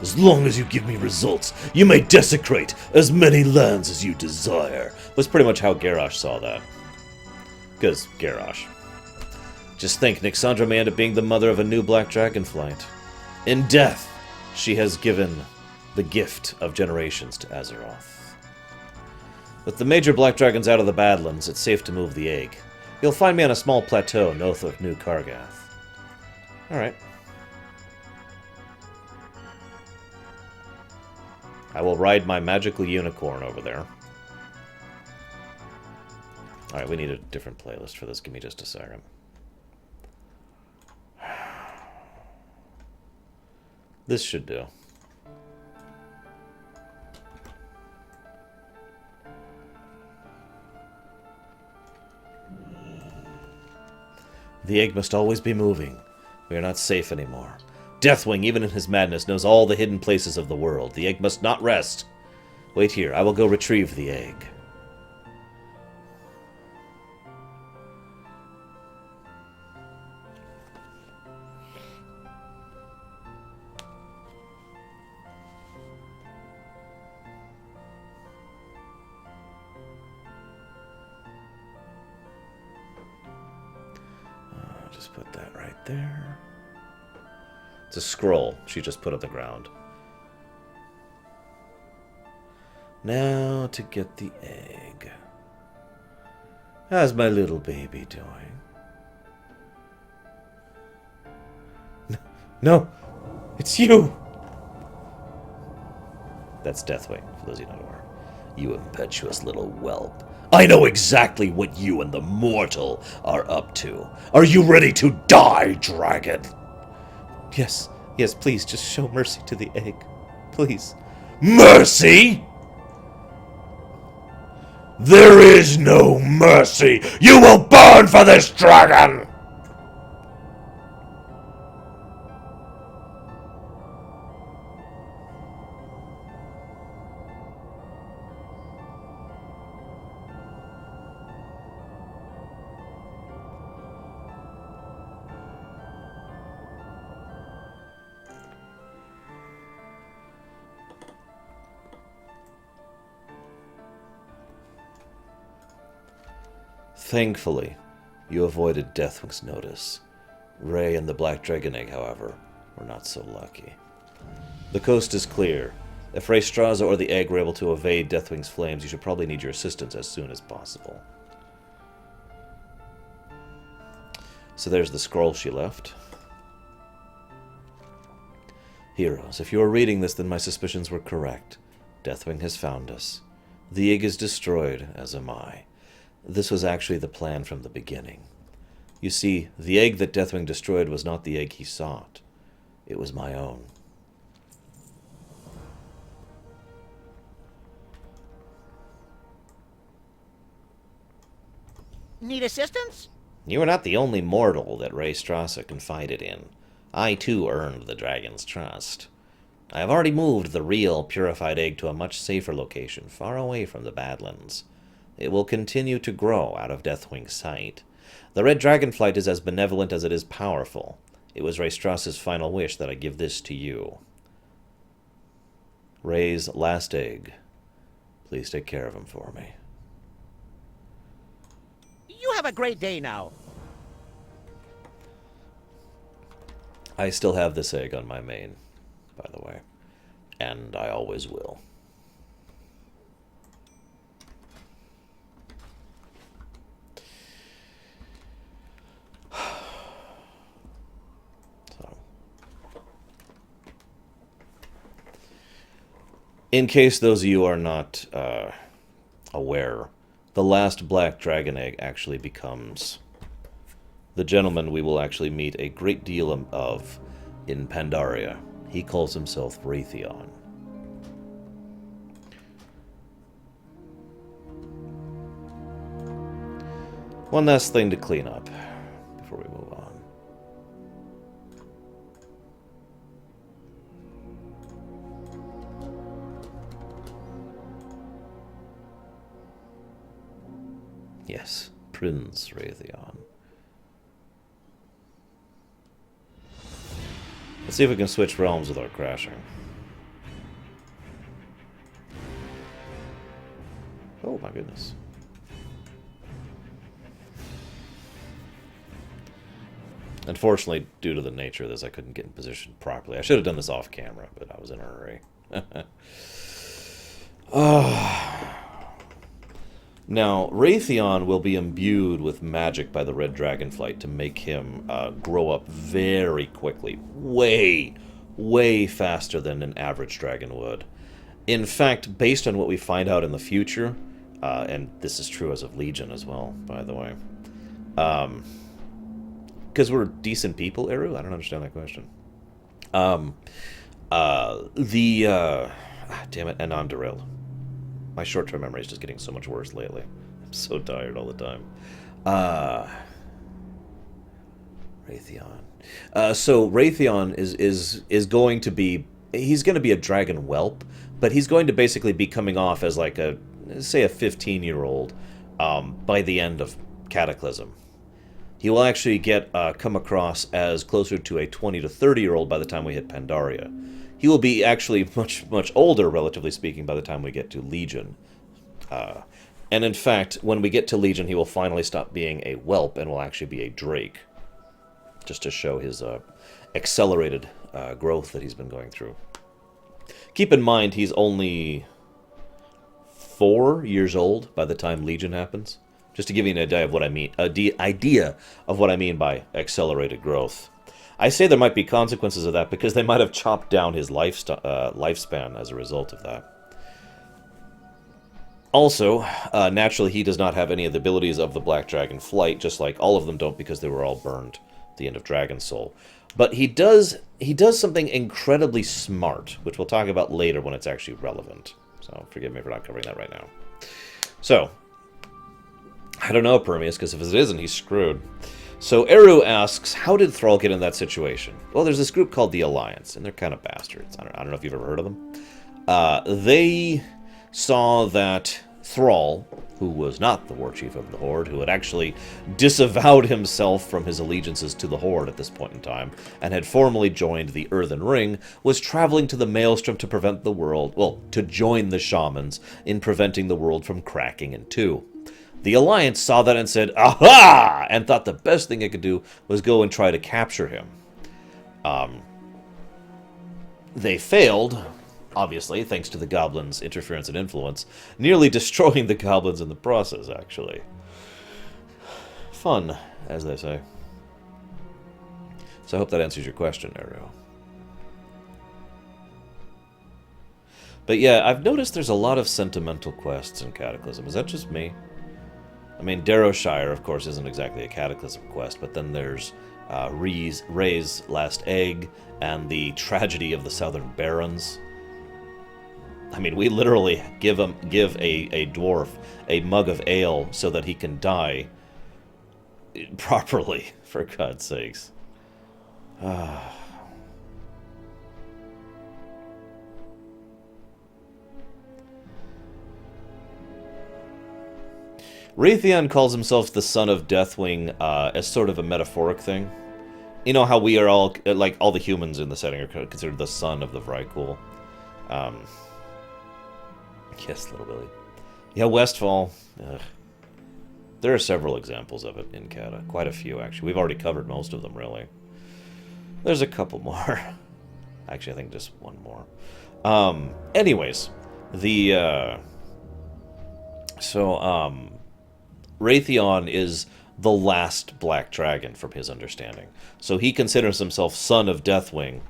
As long as you give me results, you may desecrate as many lands as you desire. Was pretty much how Garrosh saw that. Because Garrosh. Just think, Nixandra may end up being the mother of a new black dragonflight. In death, she has given the gift of generations to Azeroth. With the major black dragons out of the Badlands, it's safe to move the egg. You'll find me on a small plateau north of New Kargath. Alright. I will ride my magical unicorn over there. Alright, we need a different playlist for this. Give me just a second. This should do. The egg must always be moving. We are not safe anymore. Deathwing, even in his madness, knows all the hidden places of the world. The egg must not rest. Wait here. I will go retrieve the egg. Just put that right there. It's a scroll she just put on the ground. Now to get the egg. How's my little baby doing? No, it's you! That's Deathwing, for those of you not aware. You impetuous little whelp. I know exactly what you and the mortal are up to. Are you ready to die, dragon? Yes, please, just show mercy to the egg. Please. Mercy? There is no mercy! You will burn for this dragon! Thankfully, you avoided Deathwing's notice. Ray and the Black Dragon Egg, however, were not so lucky. The coast is clear. If Raystraza or the egg were able to evade Deathwing's flames, you should probably need your assistance as soon as possible. So there's the scroll she left. Heroes, if you are reading this, then my suspicions were correct. Deathwing has found us. The egg is destroyed, as am I. This was actually the plan from the beginning. You see, the egg that Deathwing destroyed was not the egg he sought. It was my own. Need assistance? You are not the only mortal that Raystraza confided in. I, too, earned the dragon's trust. I have already moved the real purified egg to a much safer location, far away from the Badlands. It will continue to grow out of Deathwing's sight. The red dragonflight is as benevolent as it is powerful. It was Raystraza's final wish that I give this to you. Ray's last egg. Please take care of him for me. You have a great day now. I still have this egg on my main, by the way. And I always will. So. In case those of you are not aware, the last black dragon egg actually becomes the gentleman we will actually meet a great deal of in Pandaria. He calls himself Wrathion. One last thing to clean up before we move on. Yes, Prince Wrathion. Let's see if we can switch realms without crashing. Oh my goodness. Unfortunately, due to the nature of this, I couldn't get in position properly. I should have done this off camera, but I was in a hurry. Now, Wrathion will be imbued with magic by the red Dragonflight to make him grow up very quickly. Way, way faster than an average dragon would. In fact, based on what we find out in the future, and this is true as of Legion as well, by the way, because we're decent people, Eru? I don't understand that question. Damn it, and I'm derailed. My short-term memory is just getting so much worse lately. I'm so tired all the time. Wrathion. So Wrathion is going to be... He's going to be a dragon whelp, but he's going to basically be coming off as like a, say, a 15-year-old by the end of Cataclysm. He will actually come across as closer to a 20 to 30-year-old by the time we hit Pandaria. He will be actually much older, relatively speaking, by the time we get to Legion. And in fact, when we get to Legion, he will finally stop being a whelp and will actually be a drake. Just to show his accelerated growth that he's been going through. Keep in mind, he's only 4 years old by the time Legion happens. Just to give you an idea of what I mean, idea of what I mean by accelerated growth. I say there might be consequences of that because they might have chopped down his lifespan as a result of that. Also, naturally, he does not have any of the abilities of the Black Dragon Flight, just like all of them don't because they were all burned at the end of Dragon Soul. But he does something incredibly smart, which we'll talk about later when it's actually relevant. So forgive me for not covering that right now. So, I don't know, Permeus, because if it isn't, he's screwed. So Eru asks, how did Thrall get in that situation? Well, there's this group called the Alliance, and they're kind of bastards. I don't know if you've ever heard of them. They saw that Thrall, who was not the war chief of the Horde, who had actually disavowed himself from his allegiances to the Horde at this point in time, and had formally joined the Earthen Ring, was traveling to the Maelstrom to prevent the world, well, to join the Shamans in preventing the world from cracking in two. The Alliance saw that and said, "Aha!" and thought the best thing it could do was go and try to capture him. They failed, obviously, thanks to the goblins' interference and influence, nearly destroying the goblins in the process, actually. Fun, as they say. So I hope that answers your question, Ariel. But yeah, I've noticed there's a lot of sentimental quests in Cataclysm. Is that just me? I mean, Darrowshire, of course, isn't exactly a Cataclysm quest, but then there's Ray's Last Egg and the Tragedy of the Southern Barons. I mean, we literally give a dwarf a mug of ale so that he can die properly, for God's sakes. Wrathion calls himself the son of Deathwing as sort of a metaphoric thing. You know how we are all, like, all the humans in the setting are considered the son of the Vrykul. Yes, little Billy. Yeah, Westfall. Ugh. There are several examples of it in Cata. Quite a few, actually. We've already covered most of them, really. There's a couple more. Actually, I think just one more. Anyways, Wrathion is the last black dragon, from his understanding. So he considers himself son of Deathwing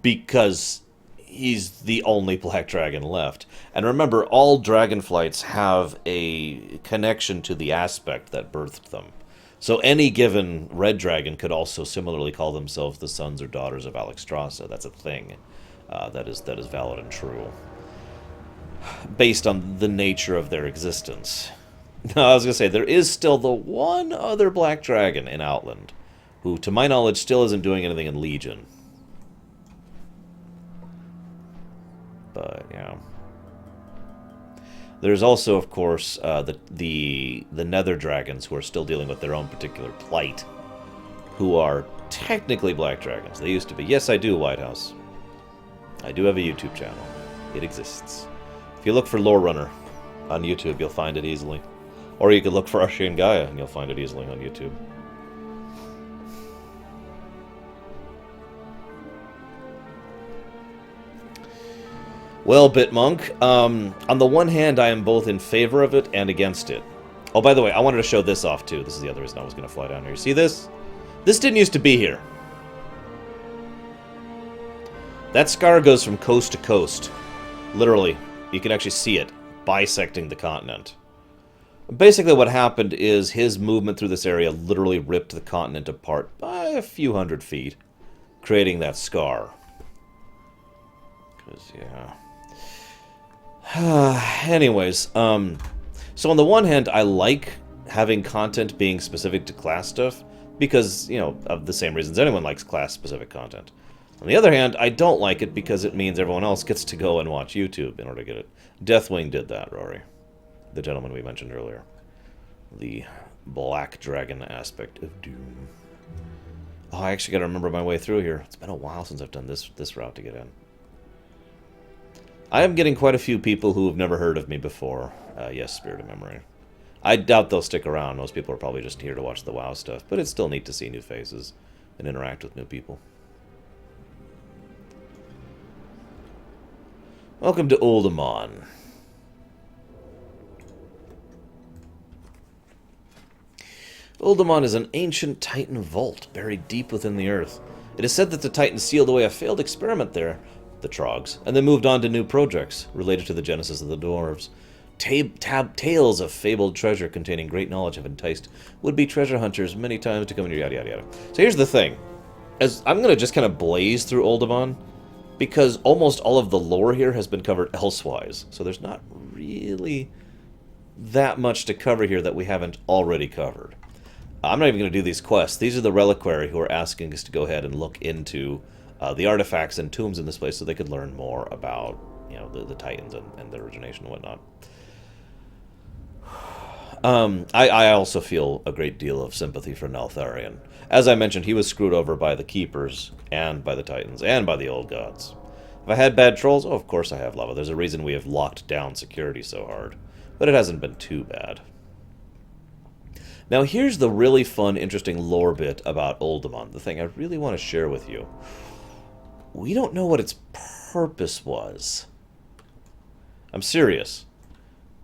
because he's the only black dragon left. And remember, all dragonflights have a connection to the aspect that birthed them. So any given red dragon could also similarly call themselves the sons or daughters of Alexstrasza. That's a thing that is valid and true, based on the nature of their existence. Now, I was going to say, there is still the one other black dragon in Outland, who, to my knowledge, still isn't doing anything in Legion. But, yeah. There's also, of course, the nether dragons, who are still dealing with their own particular plight, who are technically black dragons. They used to be. Yes, I do, White House. I do have a YouTube channel. It exists. If you look for Lorerunner on YouTube, you'll find it easily. Or you could look for Arshian Gaia, and you'll find it easily on YouTube. Well, Bitmonk, on the one hand, I am both in favor of it and against it. Oh, by the way, I wanted to show this off, too. This is the other reason I was going to fly down here. You see this? This didn't used to be here. That scar goes from coast to coast. Literally. You can actually see it, bisecting the continent. Basically, what happened is his movement through this area literally ripped the continent apart by a few hundred feet, creating that scar. Because, yeah... Anyways, so on the one hand, I like having content being specific to class stuff, because, you know, of the same reasons anyone likes class-specific content. On the other hand, I don't like it because it means everyone else gets to go and watch YouTube in order to get it. Deathwing did that, Rory. The gentleman we mentioned earlier. The black dragon aspect of Doom. Oh, I actually gotta remember my way through here. It's been a while since I've done this route to get in. I am getting quite a few people who have never heard of me before. Yes, Spirit of Memory. I doubt they'll stick around. Most people are probably just here to watch the WoW stuff. But it's still neat to see new faces and interact with new people. Welcome to Uldaman. Uldaman is an ancient Titan vault buried deep within the earth. It is said that the Titans sealed away a failed experiment there, the Trogs, and then moved on to new projects related to the genesis of the dwarves. Tales of fabled treasure containing great knowledge have enticed would-be treasure hunters many times to come into yada yada yada. So here's the thing. As I'm going to just kind of blaze through Uldaman, because almost all of the lore here has been covered elsewise. So there's not really that much to cover here that we haven't already covered. I'm not even going to do these quests. These are the reliquary who are asking us to go ahead and look into the artifacts and tombs in this place so they could learn more about, you know, the Titans and their origination and whatnot. I also feel a great deal of sympathy for Neltharion. As I mentioned, he was screwed over by the Keepers, and by the Titans, and by the Old Gods. Have I had bad trolls? Oh, of course I have, Lava. There's a reason we have locked down security so hard. But it hasn't been too bad. Now here's the really fun, interesting lore bit about Uldaman. The thing I really want to share with you. We don't know what its purpose was. I'm serious.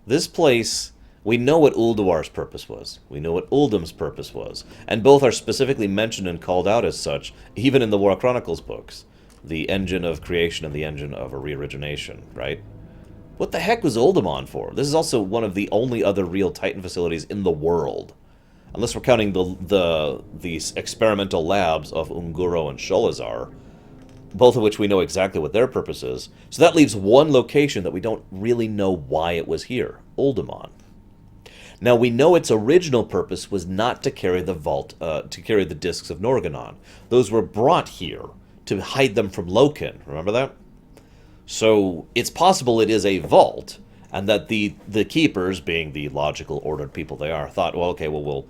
This place, we know what Ulduar's purpose was. We know what Uldam's purpose was. And both are specifically mentioned and called out as such, even in the War Chronicles books. The engine of creation and the engine of a re-origination, right? What the heck was Uldaman for? This is also one of the only other real Titan facilities in the world. Unless we're counting these experimental labs of Unguro and Sholazar, both of which we know exactly what their purpose is. So that leaves one location that we don't really know why it was here, Uldaman. Now we know its original purpose was not to carry the vault, to carry the discs of Norgannon. Those were brought here to hide them from Loken. Remember that? So it's possible it is a vault, and that the Keepers, being the logical, ordered people they are, thought, well, okay, well, we'll,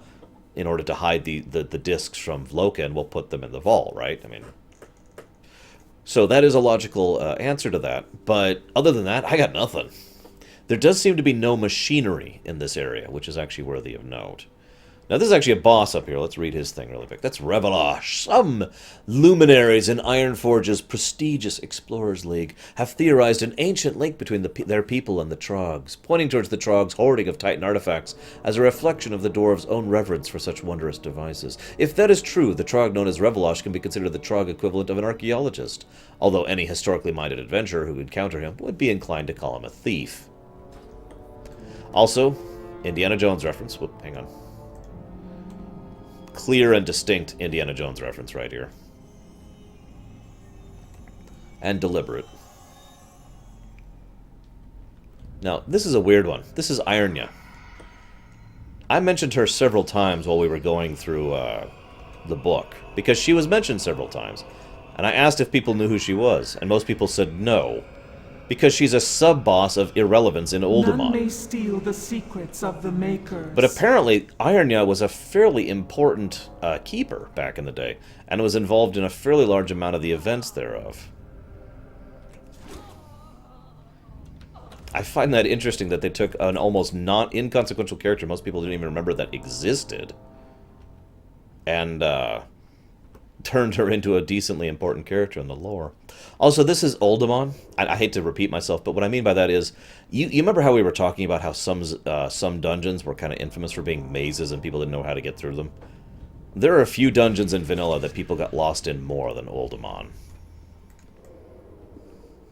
in order to hide the discs from Loken, we'll put them in the vault, right? I mean, so that is a logical answer to that. But other than that, I got nothing. There does seem to be no machinery in this area, which is actually worthy of note. Now, this is actually a boss up here. Let's read his thing really quick. That's Revelosh. Some luminaries in Ironforge's prestigious Explorers League have theorized an ancient link between their people and the Trogs, pointing towards the Trogs' hoarding of Titan artifacts as a reflection of the dwarves' own reverence for such wondrous devices. If that is true, the Trog known as Revelosh can be considered the Trog equivalent of an archaeologist, although any historically minded adventurer who would encounter him would be inclined to call him a thief. Also, Indiana Jones reference. Whoop, hang on. Clear and distinct Indiana Jones reference right here. And deliberate. Now, this is a weird one. This is Ironya. I mentioned her several times while we were going through the book, because she was mentioned several times. And I asked if people knew who she was, and most people said no. Because she's a sub-boss of irrelevance in Uldaman. None may steal the secrets of the Makers. But apparently, Ironya was a fairly important keeper back in the day, and was involved in a fairly large amount of the events thereof. I find that interesting that they took an almost not inconsequential character, most people didn't even remember that existed, and turned her into a decently important character in the lore. Also, this is Uldaman. I hate to repeat myself, but what I mean by that is, you remember how we were talking about how some dungeons were kind of infamous for being mazes and people didn't know how to get through them? There are a few dungeons in vanilla that people got lost in more than Uldaman.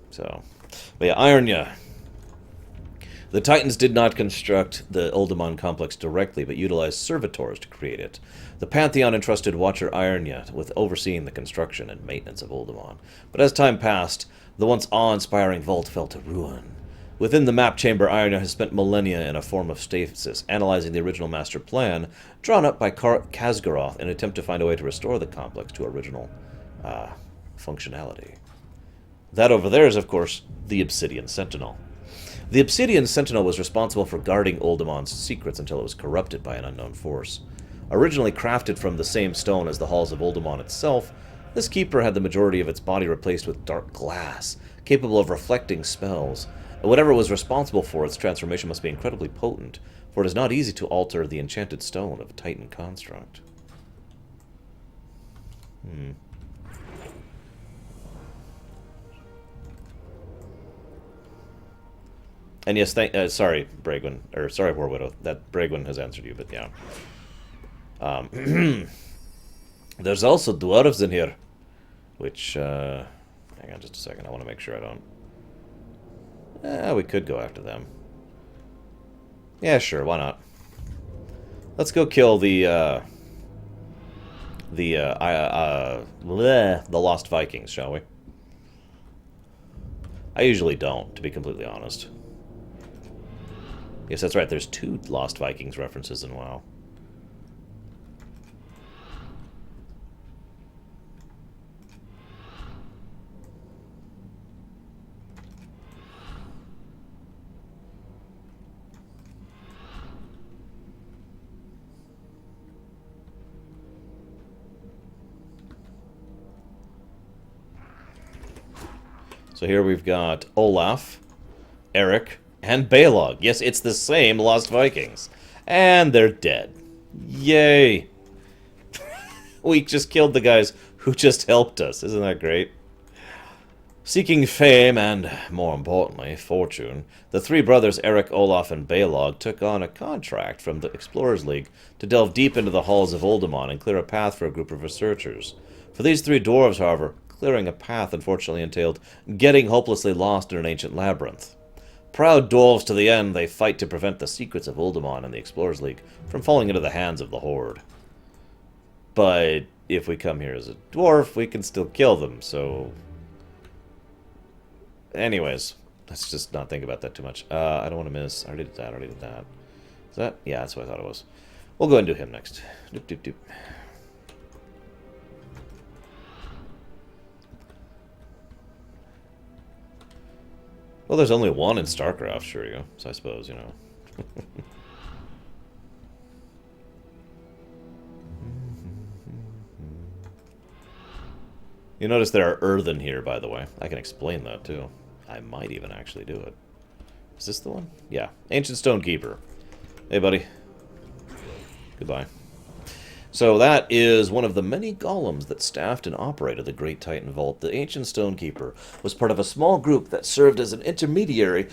So, but yeah, Ironya. The Titans did not construct the Uldaman complex directly, but utilized servitors to create it. The Pantheon entrusted Watcher Ironya with overseeing the construction and maintenance of Uldaman. But as time passed, the once awe-inspiring vault fell to ruin. Within the map chamber, Ironya has spent millennia in a form of stasis, analyzing the original master plan, drawn up by Khazgaroth in an attempt to find a way to restore the complex to original functionality. That over there is, of course, the Obsidian Sentinel. The Obsidian Sentinel was responsible for guarding Uldaman's secrets until it was corrupted by an unknown force. Originally crafted from the same stone as the halls of Uldaman itself, this keeper had the majority of its body replaced with dark glass, capable of reflecting spells. And whatever was responsible for its transformation must be incredibly potent, for it is not easy to alter the enchanted stone of Titan construct. And yes, sorry, Bragwin, or sorry, War Widow, that Bragwin has answered you, but yeah. There's also dwarves in here, which, hang on just a second, I want to make sure I don't... we could go after them. Yeah, sure, why not? Let's go kill the Lost Vikings, shall we? I usually don't, to be completely honest. Yes, that's right, there's 2 Lost Vikings references in WoW. So here we've got Olaf, Eric, and Balog. Yes, it's the same Lost Vikings. And they're dead. Yay! We just killed the guys who just helped us. Isn't that great? Seeking fame and, more importantly, fortune, the 3 brothers Eric, Olaf, and Balog took on a contract from the Explorers League to delve deep into the halls of Uldaman and clear a path for a group of researchers. For these 3 dwarves, however, clearing a path unfortunately entailed getting hopelessly lost in an ancient labyrinth. Proud dwarves to the end, they fight to prevent the secrets of Uldaman and the Explorers League from falling into the hands of the Horde. But if we come here as a dwarf, we can still kill them, so... Anyways, let's just not think about that too much. I don't want to miss... I already did that, Is that? Yeah, that's what I thought it was. We'll go ahead and do him next. Doop, doop, doop. Well, there's only one in StarCraft, sure you. So I suppose, you know. You notice there are earthen here, by the way. I can explain that, too. I might even actually do it. Is this the one? Yeah. Ancient Stonekeeper. Hey, buddy. Goodbye. So that is one of the many golems that staffed and operated the Great Titan Vault. The Ancient Stonekeeper was part of a small group that served as an intermediary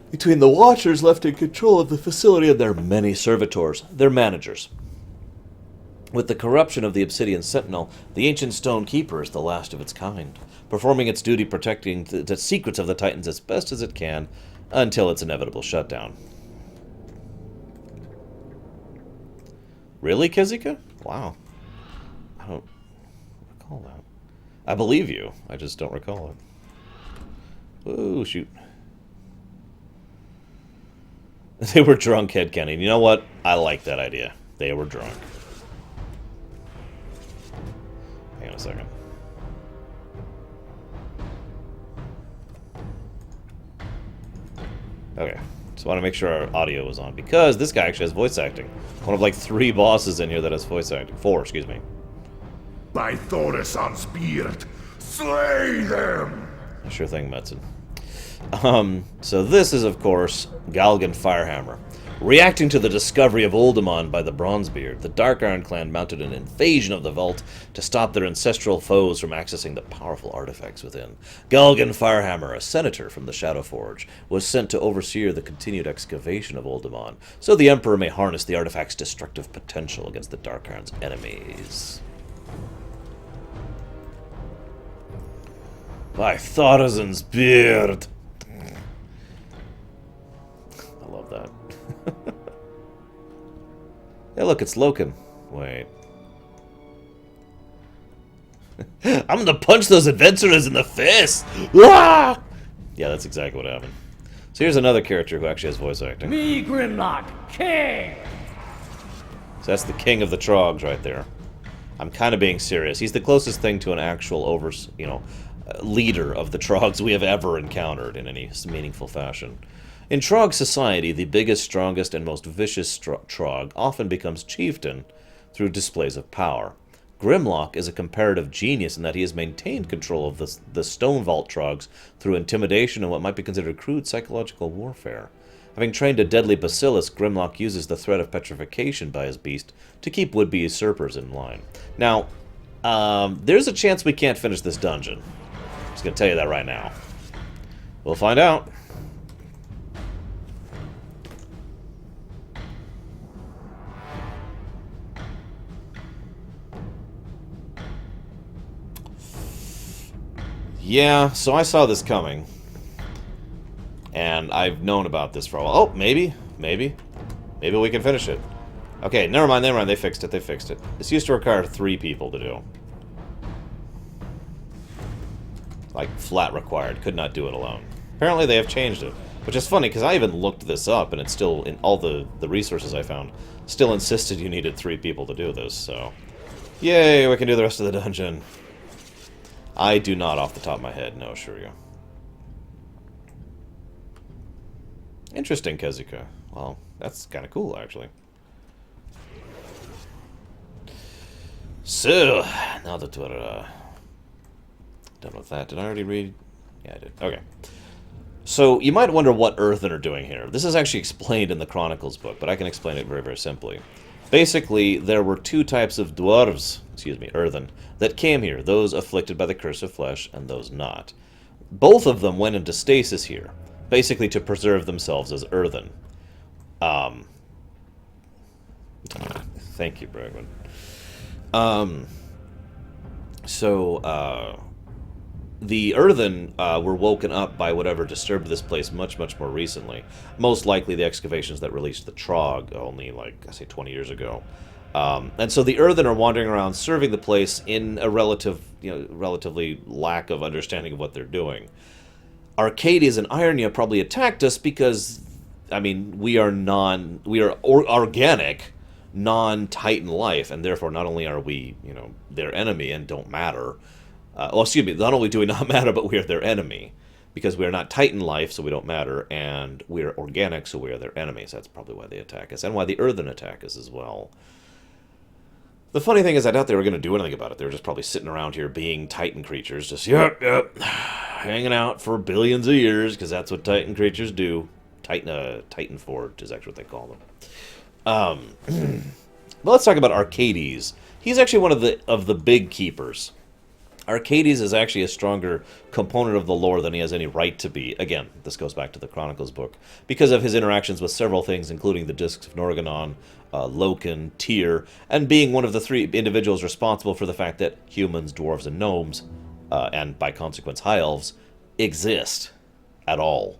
between the Watchers left in control of the facility and their many servitors, their managers. With the corruption of the Obsidian Sentinel, the Ancient Stonekeeper is the last of its kind, performing its duty protecting the secrets of the Titans as best as it can until its inevitable shutdown. Really, Kezika? Wow. I don't recall that. I believe you. I just don't recall it. Ooh, shoot. They were drunk, headcanon. You know what? I like that idea. They were drunk. Hang on a second. Okay. Just want to make sure our audio was on, because this guy actually has voice acting. One of like 3 bosses in here that has voice acting. 4, excuse me. By Thorison's spirit, slay them! Sure thing, Metzen. So this is, of course, Galgan Firehammer. Reacting to the discovery of Uldaman by the Bronzebeard, the Dark Iron clan mounted an invasion of the vault to stop their ancestral foes from accessing the powerful artifacts within. Galgan Firehammer, a senator from the Shadowforge, was sent to oversee the continued excavation of Uldaman, so the Emperor may harness the artifact's destructive potential against the Dark Iron's enemies. By Thorazon's beard! I love that. Hey, look, it's Loken. Wait. I'm gonna punch those adventurers in the face! Ah! Yeah, that's exactly what happened. So here's another character who actually has voice acting. Me, Grimlock, King! So that's the king of the Trogs right there. I'm kind of being serious. He's the closest thing to an actual leader of the Trogs we have ever encountered in any meaningful fashion. In Trog society, the biggest, strongest, and most vicious Trog often becomes chieftain through displays of power. Grimlock is a comparative genius in that he has maintained control of the Stone Vault Trogs through intimidation and what might be considered crude psychological warfare. Having trained a deadly basilisk, Grimlock uses the threat of petrification by his beast to keep would-be usurpers in line. Now, there's a chance we can't finish this dungeon. I'm just going to tell you that right now. We'll find out. Yeah, so I saw this coming. And I've known about this for a while. Oh, maybe we can finish it. Okay, never mind, they fixed it, This used to require 3 people to do. Like, flat required, could not do it alone. Apparently they have changed it. Which is funny, because I even looked this up, and it's still, in all the resources I found, still insisted you needed 3 people to do this, so... Yay, we can do the rest of the dungeon. I do not off the top of my head, no, sure you. Interesting, Kezika. Well, that's kind of cool, actually. So, now that we're done with that, did I already read? Yeah, I did. Okay. So, you might wonder what Earthen are doing here. This is actually explained in the Chronicles book, but I can explain it very, very simply. Basically, there were 2 types of dwarves, Earthen, that came here, those afflicted by the curse of flesh and those not. Both of them went into stasis here, basically to preserve themselves as Earthen. Thank you, Bregman. The Earthen were woken up by whatever disturbed this place much, much more recently. Most likely the excavations that released the Trog only, like, I say 20 years ago. And so the Earthen are wandering around serving the place in a relatively lack of understanding of what they're doing. Arcades and Ironia probably attacked us because, I mean, we are organic, non-Titan life, and therefore not only are we, their enemy and don't matter, not only do we not matter, but we are their enemy. Because we are not Titan life, so we don't matter, and we are organic, so we are their enemies. That's probably why they attack us, and why the Earthen attack us as well. The funny thing is, I doubt they were going to do anything about it. They were just probably sitting around here being Titan creatures, just, yep, hanging out for billions of years, because that's what Titan creatures do. Titan Forge is actually what they call them. But let's talk about Arcades. He's actually one of the big keepers. Arcades is actually a stronger component of the lore than he has any right to be. Again, this goes back to the Chronicles book. Because of his interactions with several things, including the Discs of Norgannon, Loken, Tyr, and being one of the 3 individuals responsible for the fact that humans, dwarves, and gnomes, and by consequence high elves, exist at all.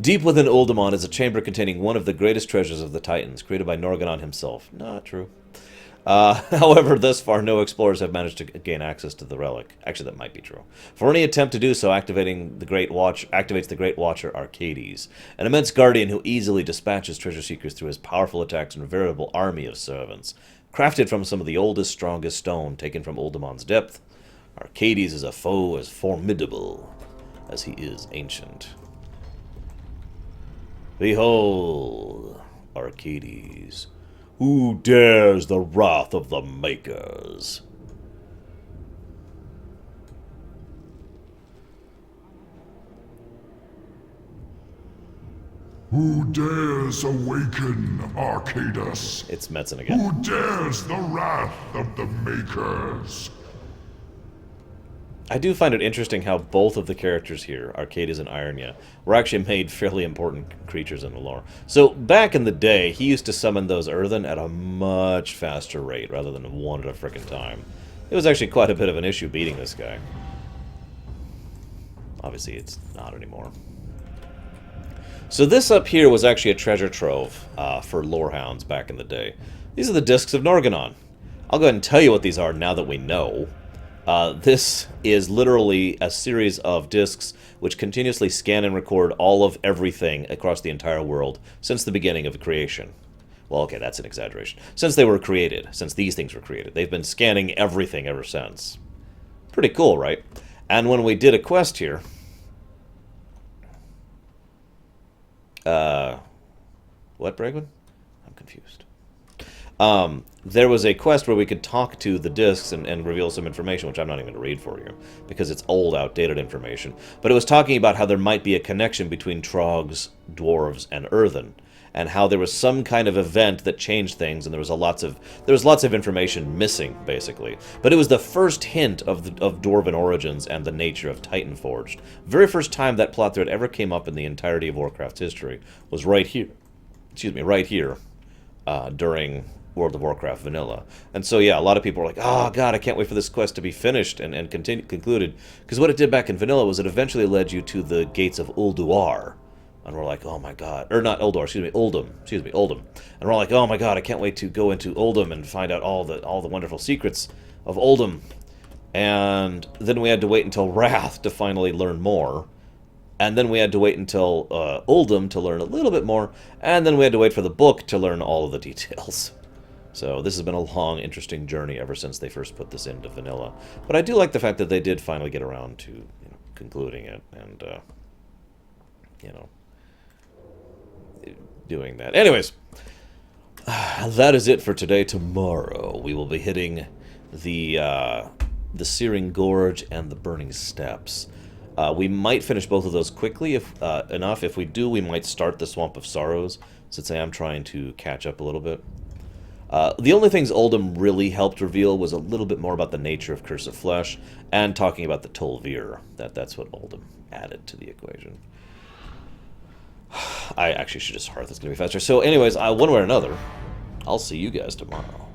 Deep within Uldaman is a chamber containing one of the greatest treasures of the Titans, created by Norgannon himself. Not true. However, thus far, no explorers have managed to gain access to the relic. Actually, that might be true. For any attempt to do so, activates the Great Watcher Arcades, an immense guardian who easily dispatches treasure seekers through his powerful attacks and a veritable army of servants. Crafted from some of the oldest, strongest stone taken from Uldaman's depth, Arcades is a foe as formidable as he is ancient. Behold, Arcades. Who dares the wrath of the Makers? Who dares awaken Arcadus? It's Metzen again. Who dares the wrath of the Makers? I do find it interesting how both of the characters here, Arcades and Ironia, were actually made fairly important creatures in the lore. So, back in the day, he used to summon those earthen at a much faster rate, rather than one at a frickin' time. It was actually quite a bit of an issue beating this guy. Obviously, it's not anymore. So this up here was actually a treasure trove for lorehounds back in the day. These are the Discs of Norgannon. I'll go ahead and tell you what these are now that we know. This is literally a series of discs which continuously scan and record all of everything across the entire world since the beginning of creation. Well, okay, that's an exaggeration. Since they were created, since these things were created. They've been scanning everything ever since. Pretty cool, right? And when we did a quest here... what, Bregman? I'm confused. There was a quest where we could talk to the discs and reveal some information, which I'm not even going to read for you, because it's old, outdated information. But it was talking about how there might be a connection between Trogs, Dwarves, and Earthen, and how there was some kind of event that changed things, and there was lots of information missing, basically. But it was the first hint of Dwarven origins and the nature of Titanforged. Very first time that plot thread ever came up in the entirety of Warcraft's history was right here. Excuse me, right here, during World of Warcraft Vanilla. And so, yeah, a lot of people were like, oh, God, I can't wait for this quest to be finished and concluded. Because what it did back in Vanilla was it eventually led you to the gates of Ulduar. And we're like, oh, my God. Or not Ulduar, excuse me, Uldum. Excuse me, Uldum. And we're like, oh, my God, I can't wait to go into Uldum and find out all the wonderful secrets of Uldum. And then we had to wait until Wrath to finally learn more. And then we had to wait until Uldum to learn a little bit more. And then we had to wait for the book to learn all of the details. So this has been a long, interesting journey ever since they first put this into Vanilla. But I do like the fact that they did finally get around to concluding it and, doing that. Anyways, that is it for today. Tomorrow we will be hitting the Searing Gorge and the Burning Steppes. We might finish both of those quickly enough. If we do, we might start the Swamp of Sorrows, since I am trying to catch up a little bit. The only things Uldum really helped reveal was a little bit more about the nature of Curse of Flesh, and talking about the Tol'vir. That's what Uldum added to the equation. I actually should just Hearth, it's going to be faster. So anyways, one way or another, I'll see you guys tomorrow.